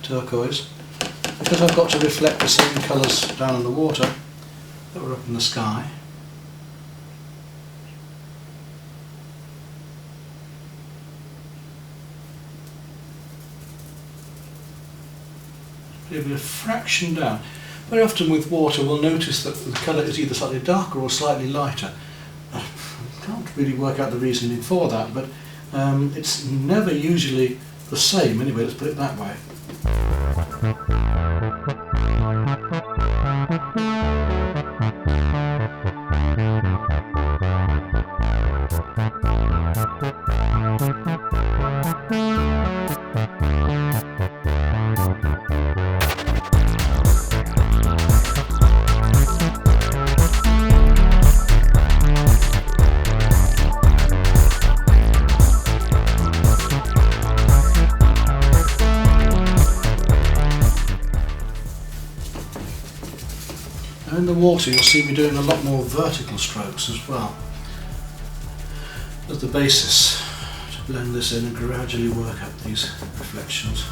turquoise, because I've got to reflect the same colours down in the water that were up in the sky. Maybe a fraction down. Very often with water we'll notice that the colour is either slightly darker or slightly lighter. really work out the reasoning for that, but it's never usually the same anyway, let's put it that way. In the water you'll see me doing a lot more vertical strokes as well as the basis to blend this in and gradually work up these reflections.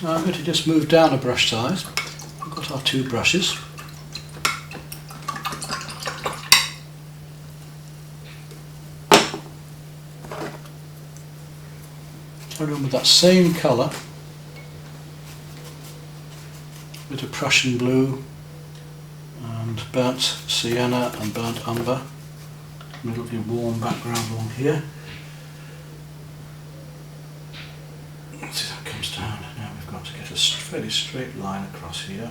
Now I'm going to just move down a brush size. We've got our two brushes. Carry on with that same colour. Bit of Prussian blue and burnt sienna and burnt umber. A little bit warm background along here. Let's see how it comes down. Now we've got to get a fairly straight line across here.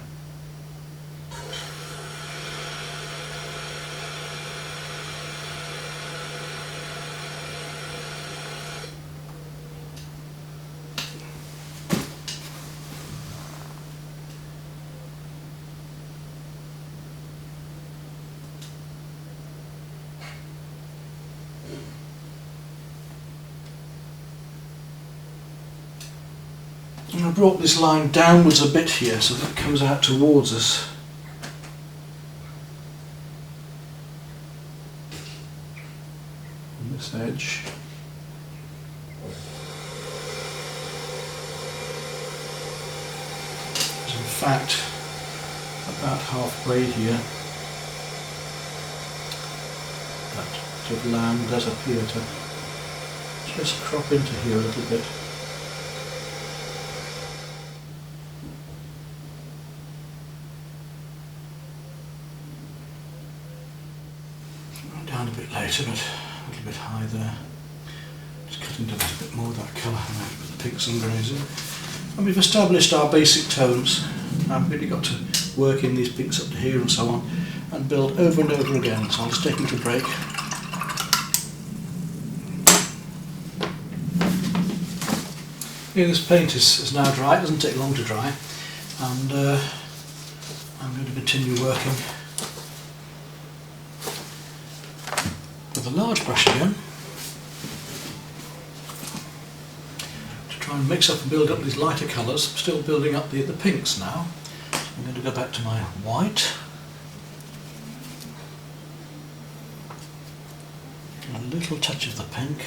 And I brought this line downwards a bit here so that it comes out towards us. On this edge. There's in fact about halfway here that bit of land does appear to just crop into here a little bit. Down a bit later, but a little bit high there. Just cut into that a bit more of that colour and then put the pinks and greys in. And we've established our basic tones. I've really got to work in these pinks up to here and so on and build over and over again. So I'll just take them to break. Here, this paint is now dry. It doesn't take long to dry, and I'm going to continue working with a large brush again to try and mix up and build up these lighter colours. Still building up the pinks now. I'm going to go back to my white. A little touch of the pink.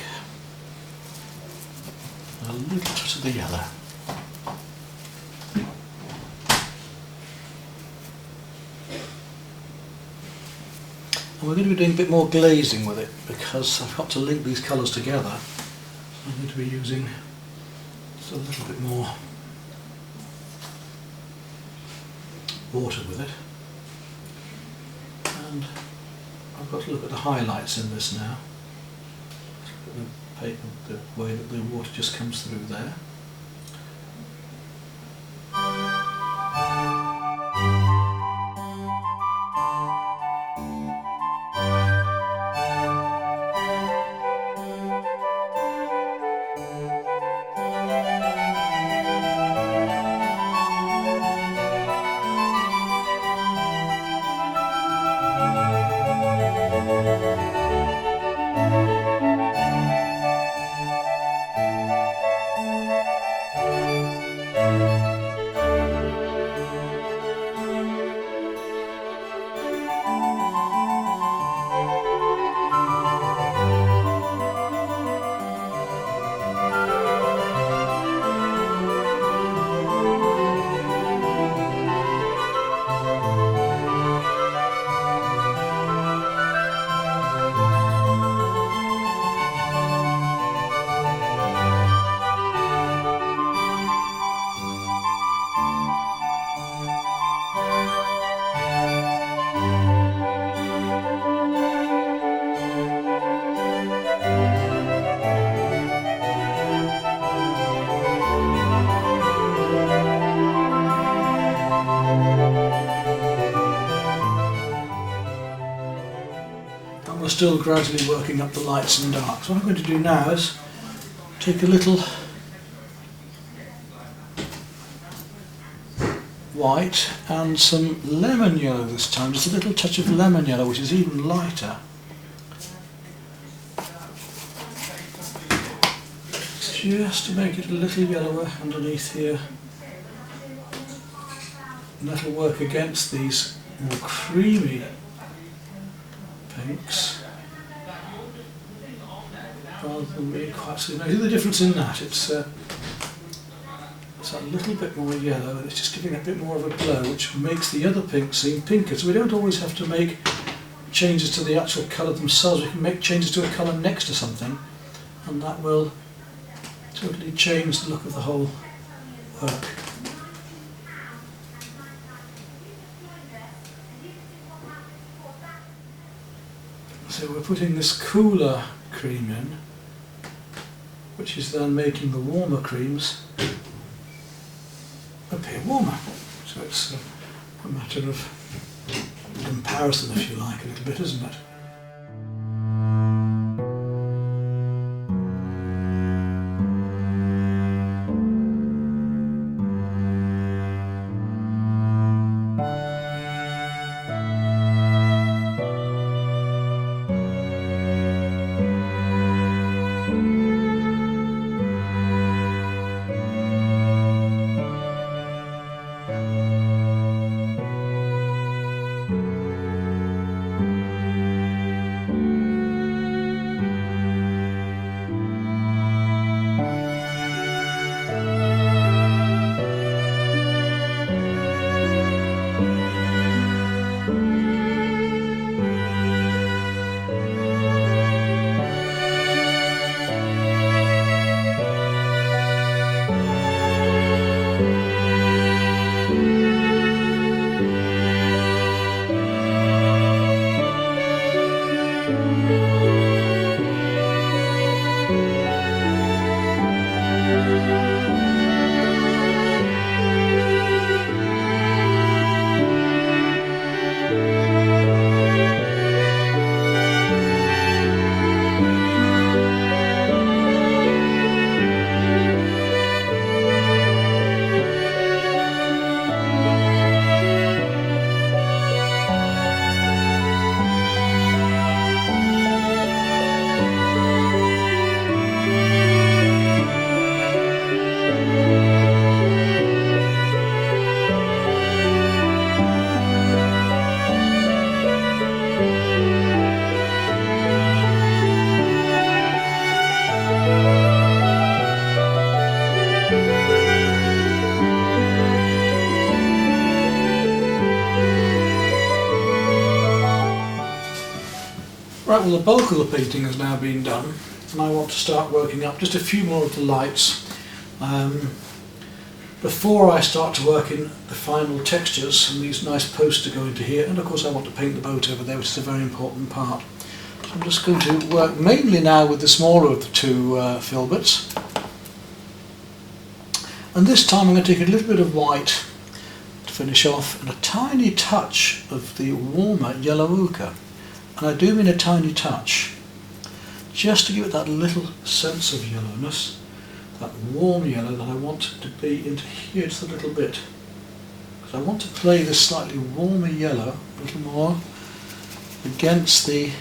a little touch of the yellow. And we're going to be doing a bit more glazing with it because I've got to link these colours together. So I'm going to be using just a little bit more water with it. And I've got to look at the highlights in this now. Look at the paper, the way that the water just comes through there. And we're still gradually working up the lights and darks. What I'm going to do now is take a little white and some lemon yellow this time, just a little touch of lemon yellow which is even lighter. Just to make it a little yellower underneath here. And that'll work against these more creamy pinks rather than being quite so. Now, see the difference in that? It's a little bit more yellow and it's just giving a bit more of a glow, which makes the other pinks seem pinker. So we don't always have to make changes to the actual colour themselves. We can make changes to a colour next to something, and that will totally change the look of the whole work. So we're putting this cooler cream in, which is then making the warmer creams appear warmer. So it's a matter of comparison, if you like, a little bit, isn't it? Right, well the bulk of the painting has now been done and I want to start working up just a few more of the lights before I start to work in the final textures and these nice posts to go into here, and of course I want to paint the boat over there, which is a very important part. So I'm just going to work mainly now with the smaller of the two filberts, and this time I'm going to take a little bit of white to finish off and a tiny touch of the warmer yellow ochre, and I do mean a tiny touch, just to give it that little sense of yellowness, that warm yellow that I want to be into here just a little bit, because I want to play this slightly warmer yellow a little more against the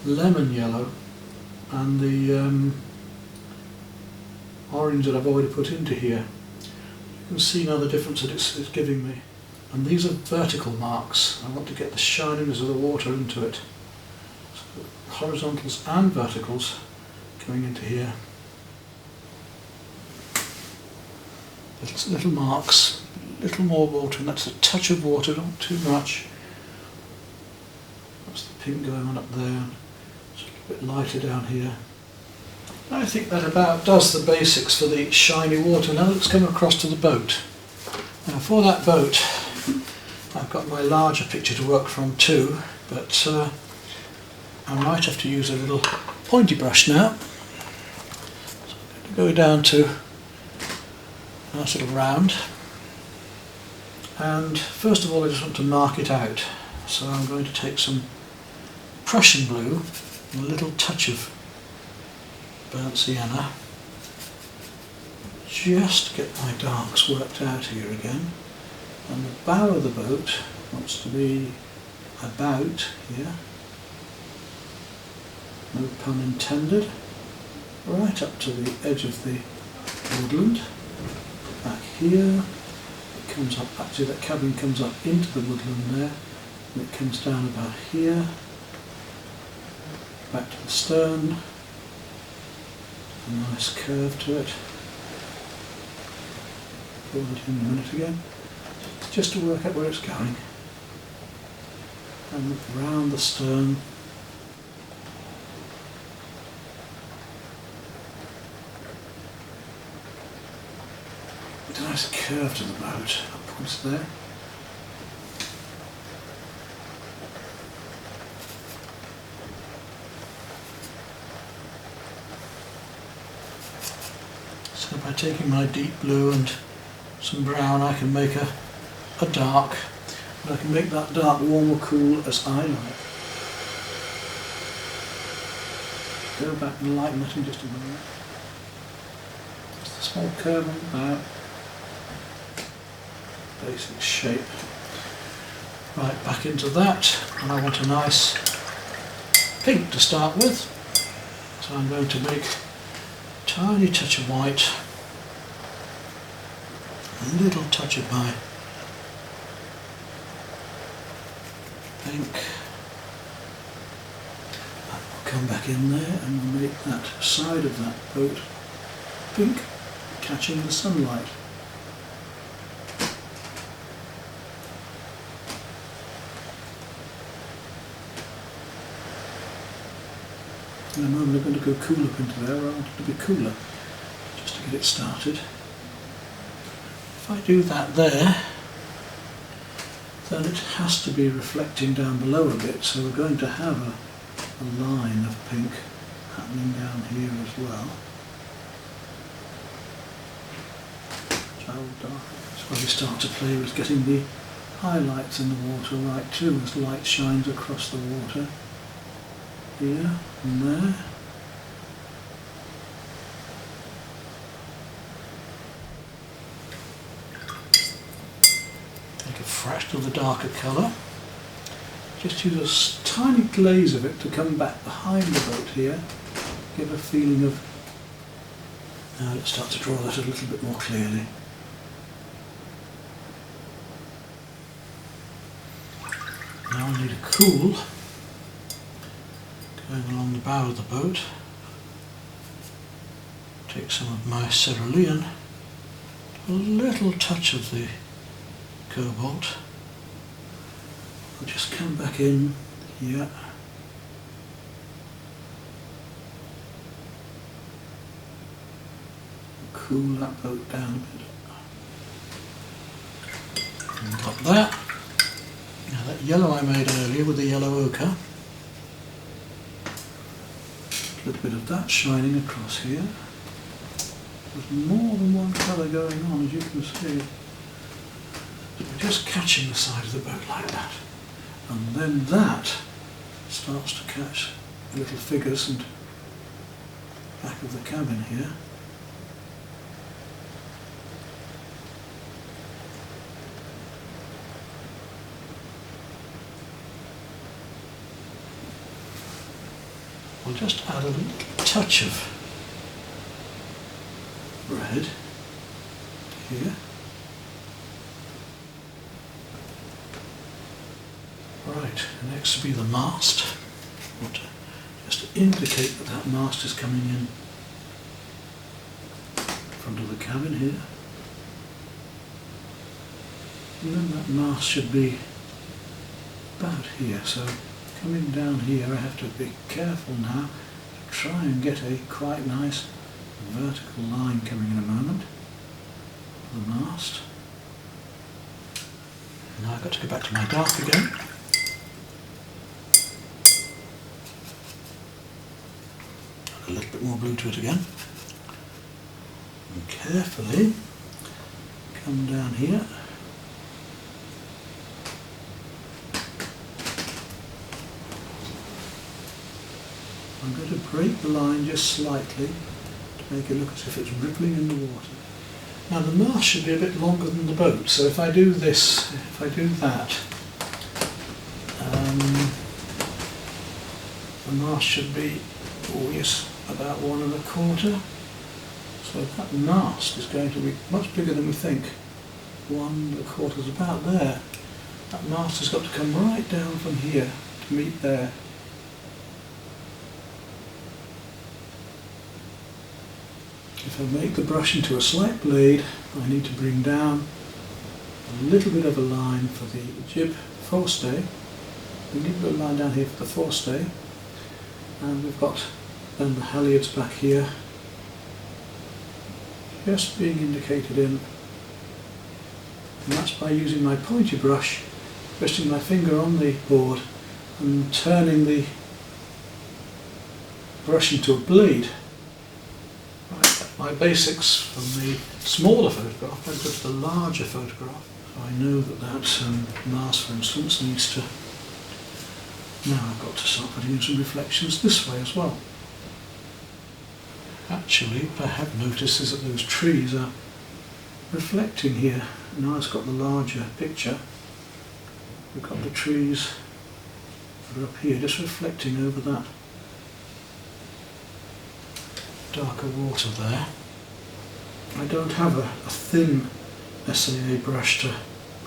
lemon yellow and the orange that I've already put into here. You can see now the difference that it's giving me, and these are vertical marks. I want to get the shininess of the water into it, so horizontals and verticals going into here. Little marks, little more water, and that's a touch of water, not too much. That's the pink going on up there, it's a little bit lighter down here. I think that about does the basics for the shiny water. Now let's come across to the boat. Now for that boat, I've got my larger picture to work from too, but I might have to use a little pointy brush now. So I'm going to go down to a nice little round, and first of all I just want to mark it out. So I'm going to take some Prussian blue and a little touch of burnt sienna, just to get my darks worked out here again. And the bow of the boat wants to be about here, no pun intended, right up to the edge of the woodland. Back here, it comes up, actually that cabin comes up into the woodland there, and it comes down about here, back to the stern, a nice curve to it. Pull it in a minute again, just to work out where it's going, and round the stern. A nice curve to the boat, upwards there. So by taking my deep blue and some brown I can make a dark, and I can make that dark warm or cool as I like. Go back and lighten that in just a moment. Just a small curve on the bow. Basic shape. Right, back into that, and I want a nice pink to start with, so I'm going to make a tiny touch of white, a little touch of my pink, that will come back in there and we'll make that side of that boat pink, catching the sunlight. In a moment I'm going to go cool up into there. I want it to be cooler, just to get it started. If I do that there, then it has to be reflecting down below a bit, so we're going to have a line of pink happening down here as well. Which I will darken. That's where we start to play with getting the highlights in the water right too, as light shines across the water. Here and there. Take a fraction of the darker colour. Just use a tiny glaze of it to come back behind the boat here. Give a feeling of... Now let's start to draw that a little bit more clearly. Now I need a cool going along the bow of the boat. Take some of my cerulean, a little touch of the cobalt. I'll just come back in here cool that boat down a bit. And got that. Now that yellow I made earlier with the yellow ochre, a little bit of that shining across here. There's more than one colour going on, as you can see. So we're just catching the side of the boat like that. And then that starts to catch the little figures and back of the cabin here. We'll just add a little touch of red here. Right, next will be the mast. Just to indicate that that mast is coming in front of the cabin here. And then that mast should be about here, so coming down here I have to be careful now to try and get a quite nice vertical line coming in a moment for the mast. Now I've got to go back to my dark again. Add a little bit more blue to it again. And carefully come down here. I'm going to break the line just slightly to make it look as if it's rippling in the water. Now the mast should be a bit longer than the boat, so if I do this, if I do that, the mast should be, oh yes, about 1 1/4. So that mast is going to be much bigger than we think. 1 1/4 is about there. That mast has got to come right down from here to meet there. If I make the brush into a slight blade, I need to bring down a little bit of a line for the jib forestay. We need a little line down here for the forestay, and we've got then the halyards back here, just being indicated in, and that's by using my pointy brush, resting my finger on the board and turning the brush into a blade. My basics from the smaller photograph, I've got the larger photograph. So I know that that mast, for instance, needs to... Now I've got to start putting in some reflections this way as well. Actually, what I have noticed is that those trees are reflecting here. Now it's got the larger picture. We've got the trees that are up here just reflecting over that darker water there. I don't have a thin SAA brush to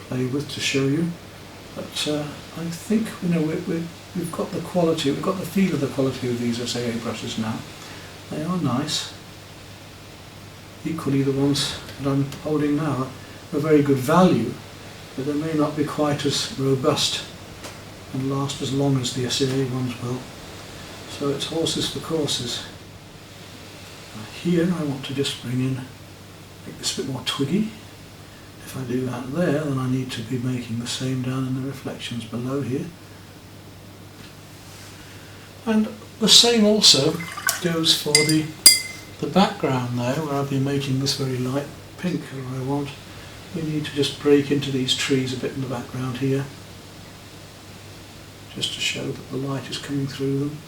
play with to show you, but I think we've got the quality, we've got the feel of the quality of these SAA brushes now. They are nice. Equally, the ones that I'm holding now are very good value, but they may not be quite as robust and last as long as the SAA ones will. So it's horses for courses. Here I want to just bring in, make this a bit more twiggy. If I do that there, then I need to be making the same down in the reflections below here. And the same also goes for the background there, where I'll be making this very light pink colour I want. We need to just break into these trees a bit in the background here, just to show that the light is coming through them.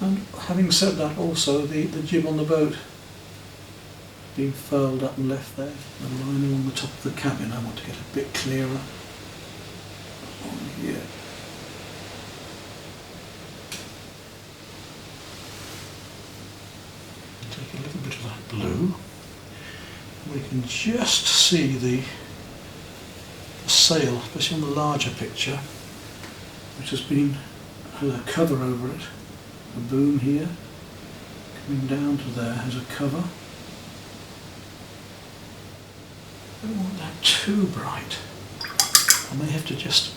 And having said that, also the jib on the boat being furled up and left there, the line along the top of the cabin I want to get a bit clearer on here. Take a little bit of that blue, and we can just see the sail, especially on the larger picture, which has a cover over it. The boom here, coming down to there, has a cover. I don't want that too bright. I may have to just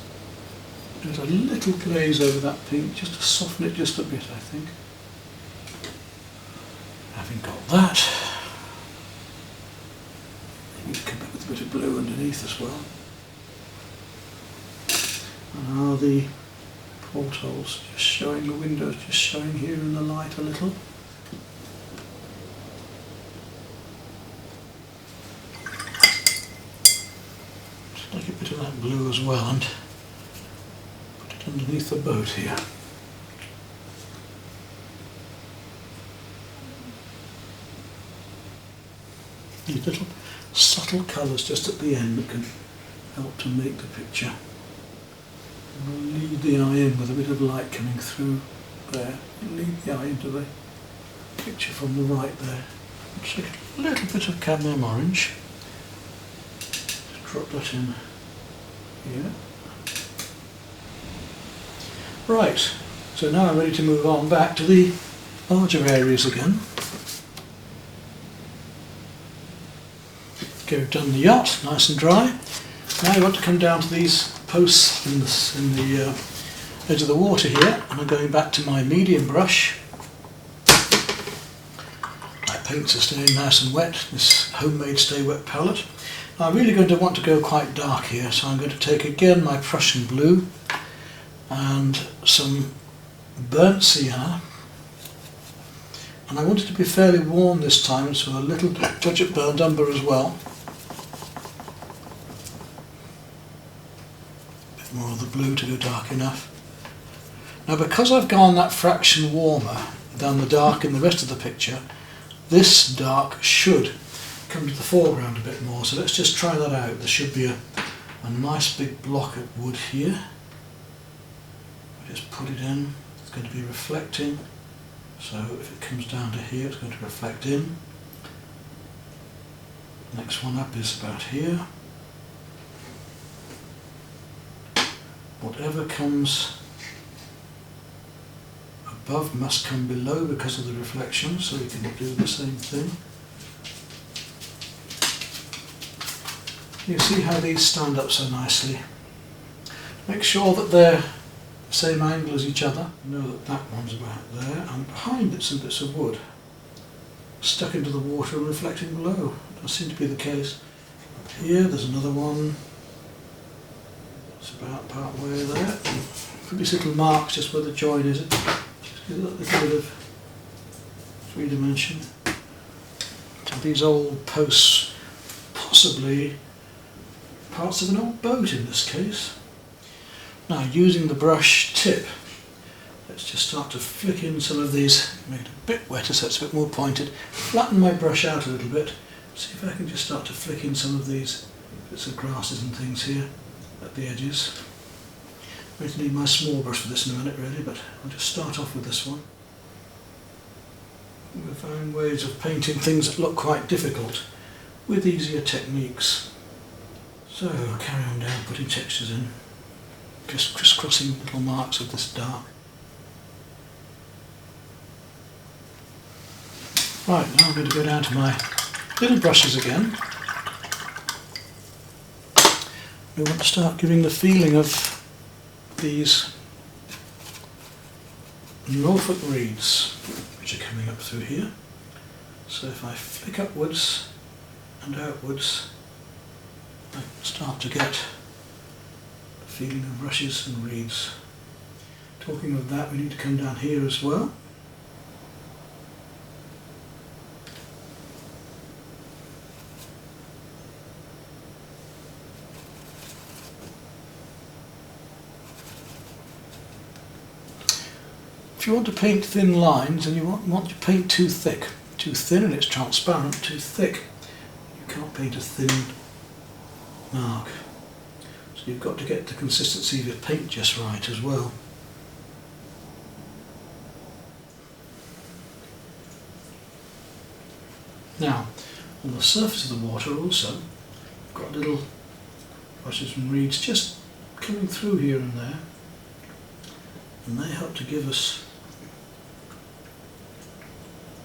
do a little glaze over that pink, just to soften it just a bit, I think. Having got that, a bit of blue underneath as well. And now the portholes just showing, the windows just showing here in the light a little. Just take a bit of that blue as well and put it underneath the boat here. These little subtle colours just at the end that can help to make the picture. And we'll lead the eye in with a bit of light coming through there. Lead the eye into the picture from the right there. Take a little bit of cadmium orange. Just drop that in here. Right, so now I'm ready to move on back to the larger areas again. Okay, we've done the yacht, nice and dry. Now I want to come down to these posts in the edge of the water here, and I'm going back to my medium brush. My paints are staying nice and wet, this homemade Stay Wet palette. Now I'm really going to want to go quite dark here, so I'm going to take again my Prussian blue and some burnt sienna. And I want it to be fairly warm this time, so a little touch of burnt umber as well. More of the blue to go dark enough. Now because I've gone that fraction warmer than the dark in the rest of the picture, this dark should come to the foreground a bit more, so let's just try that out. There should be a nice big block of wood here. Just put it in, it's going to be reflecting, so if it comes down to here it's going to reflect in. Next one up is about here. Whatever comes above must come below because of the reflection, so we can do the same thing. You see how these stand up so nicely. Make sure that they're the same angle as each other. You know that that one's about there, and behind it some bits of wood stuck into the water and reflecting below. That does seem to be the case. Up here there's another one. It's about part way there. Put these little marks just where the join is. Just give it a little bit of 3 dimension. To these old posts, possibly parts of an old boat in this case. Now using the brush tip, let's just start to flick in some of these, make it a bit wetter so it's a bit more pointed. Flatten my brush out a little bit. See if I can just start to flick in some of these bits of grasses and things here at the edges. I'm going to need my small brush for this in a minute really, but I'll just start off with this one. We've found ways of painting things that look quite difficult with easier techniques. So I'll carry on down putting textures in, just crisscrossing little marks of this dark. Right, now I'm going to go down to my little brushes again. We want to start giving the feeling of these Norfolk reeds which are coming up through here. So if I flick upwards and outwards, I start to get the feeling of rushes and reeds. Talking of that, we need to come down here as well. If you want to paint thin lines and you want to paint too thick, too thin and it's transparent, too thick, you can't paint a thin mark. So you've got to get the consistency of your paint just right as well. Now, on the surface of the water also, I've got little brushes and reeds just coming through here and there, and they help to give us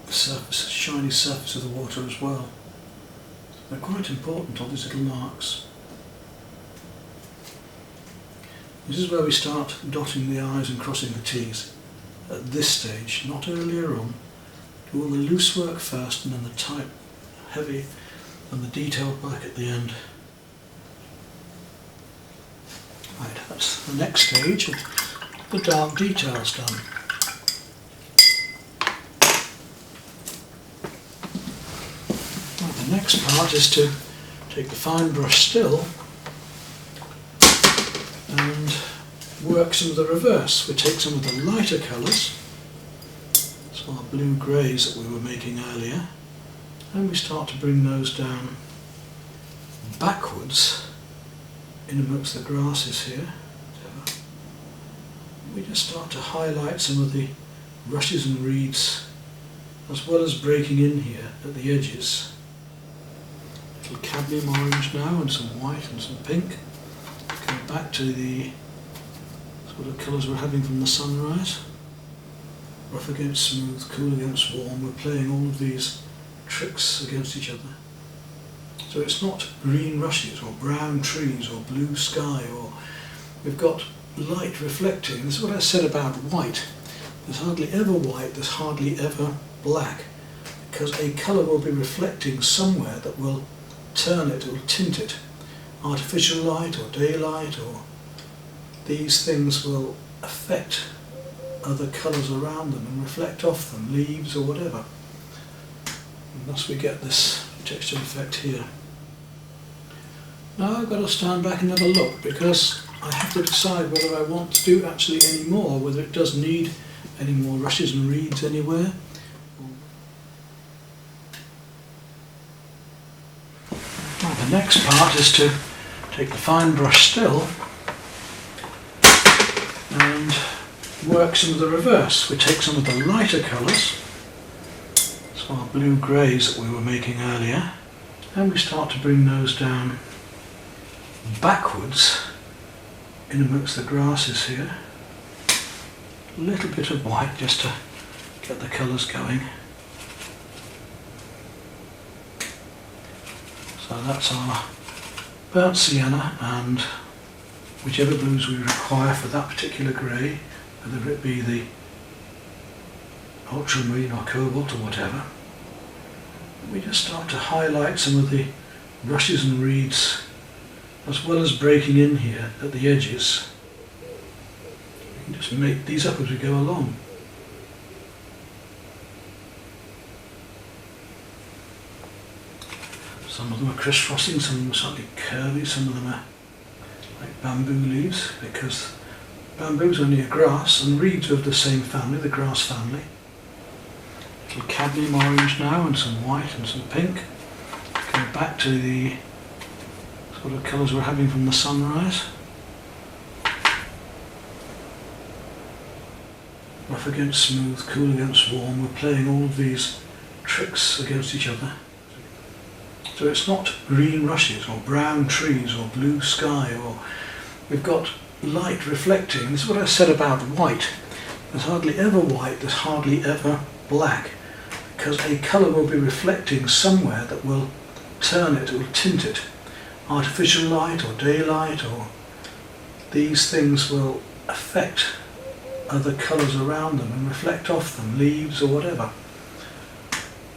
surface, shiny surface of the water as well. They're quite important on these little marks. This is where we start dotting the I's and crossing the T's. At this stage, not earlier on. Do all the loose work first and then the tight, heavy and the detailed work at the end. That's the next stage of the dark details done. Now the next part is to take the fine brush still and work some of the reverse. We take some of the lighter colours, so our blue greys that we were making earlier, and we start to bring those down backwards in amongst the grasses here. We just start to highlight some of the rushes and reeds, as well as breaking in here at the edges. A little cadmium orange now, and some white and some pink. Going back to the sort of colours we're having from the sunrise. Rough against smooth, cool against warm. We're playing all of these tricks against each other. So it's not green rushes or brown trees or blue sky, or we've got light reflecting. This is what I said about white. There's hardly ever white, there's hardly ever black, because a colour will be reflecting somewhere that will turn it, will tint it. Artificial light or daylight, or these things will affect other colours around them and reflect off them, leaves or whatever. And thus we get this texture effect here. Now I've got to stand back and have a look, because I have to decide whether I want to do actually any more, whether it does need any more rushes and reeds anywhere. Now the next part is to take the fine brush still and work some of the reverse. We take some of the lighter colours, so our blue greys that we were making earlier, and we start to bring those down backwards in amongst the grasses here. A little bit of white just to get the colours going. So that's our burnt sienna and whichever blues we require for that particular grey, whether it be the ultramarine or cobalt or whatever. We just start to highlight some of the rushes and reeds, as well as breaking in here at the edges. We can just make these up as we go along. Some of them are crisscrossing, some of them are slightly curvy, some of them are like bamboo leaves, because bamboo's only a grass and reeds are of the same family, the grass family. A little cadmium orange now, and some white and some pink. Going back to the sort of colours we're having from the sunrise. Rough against smooth, cool against warm. We're playing all of these tricks against each other. So it's not green rushes or brown trees or blue sky, or we've got light reflecting. This is what I said about white. There's hardly ever white, there's hardly ever black, because a colour will be reflecting somewhere that will turn it, will tint it. Artificial light or daylight, or these things will affect other colours around them and reflect off them, leaves or whatever.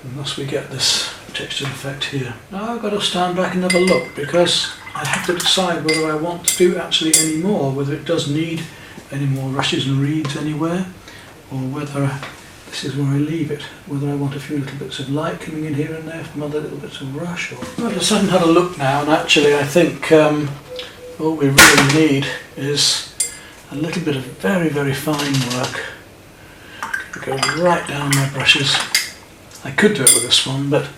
And thus we get this texture effect here. Now I've got to stand back and have a look, because I have to decide whether I want to do actually any more, whether it does need any more rushes and reeds anywhere, or whether this is where I leave it, whether I want a few little bits of light coming in here and there from other little bits of rush. I've just had a look now, and actually I think all we really need is a little bit of very, very fine work. Go right down my brushes. I could do it with this one, but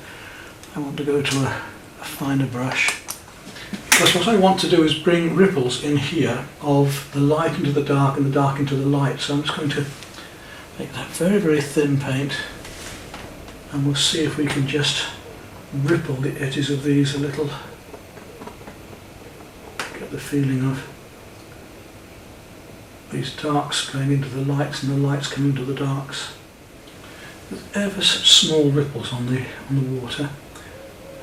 I want to go to a finer brush. Because what I want to do is bring ripples in here of the light into the dark and the dark into the light. So I'm just going to make that very, very thin paint, and we'll see if we can just ripple the edges of these a little. Get the feeling of these darks going into the lights and the lights coming to the darks. With ever such small ripples on the water.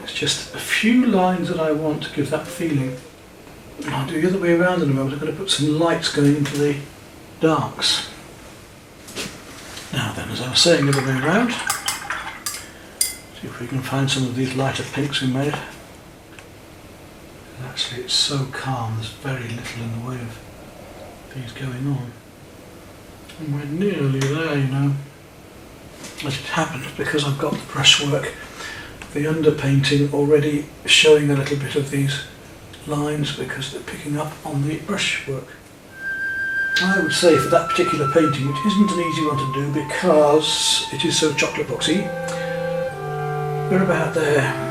It's just a few lines that I want to give that feeling. I'll do the other way around in a moment. I'm going to put some lights going into the darks. Now then, as I was saying, the other way around. See if we can find some of these lighter pinks we made. Actually, it's so calm, there's very little in the way of is going on. And we're nearly there, you know. As it happens, because I've got the brushwork, the underpainting already showing a little bit of these lines because they're picking up on the brushwork. I would say for that particular painting, which isn't an easy one to do because it is so chocolate boxy, we're about there.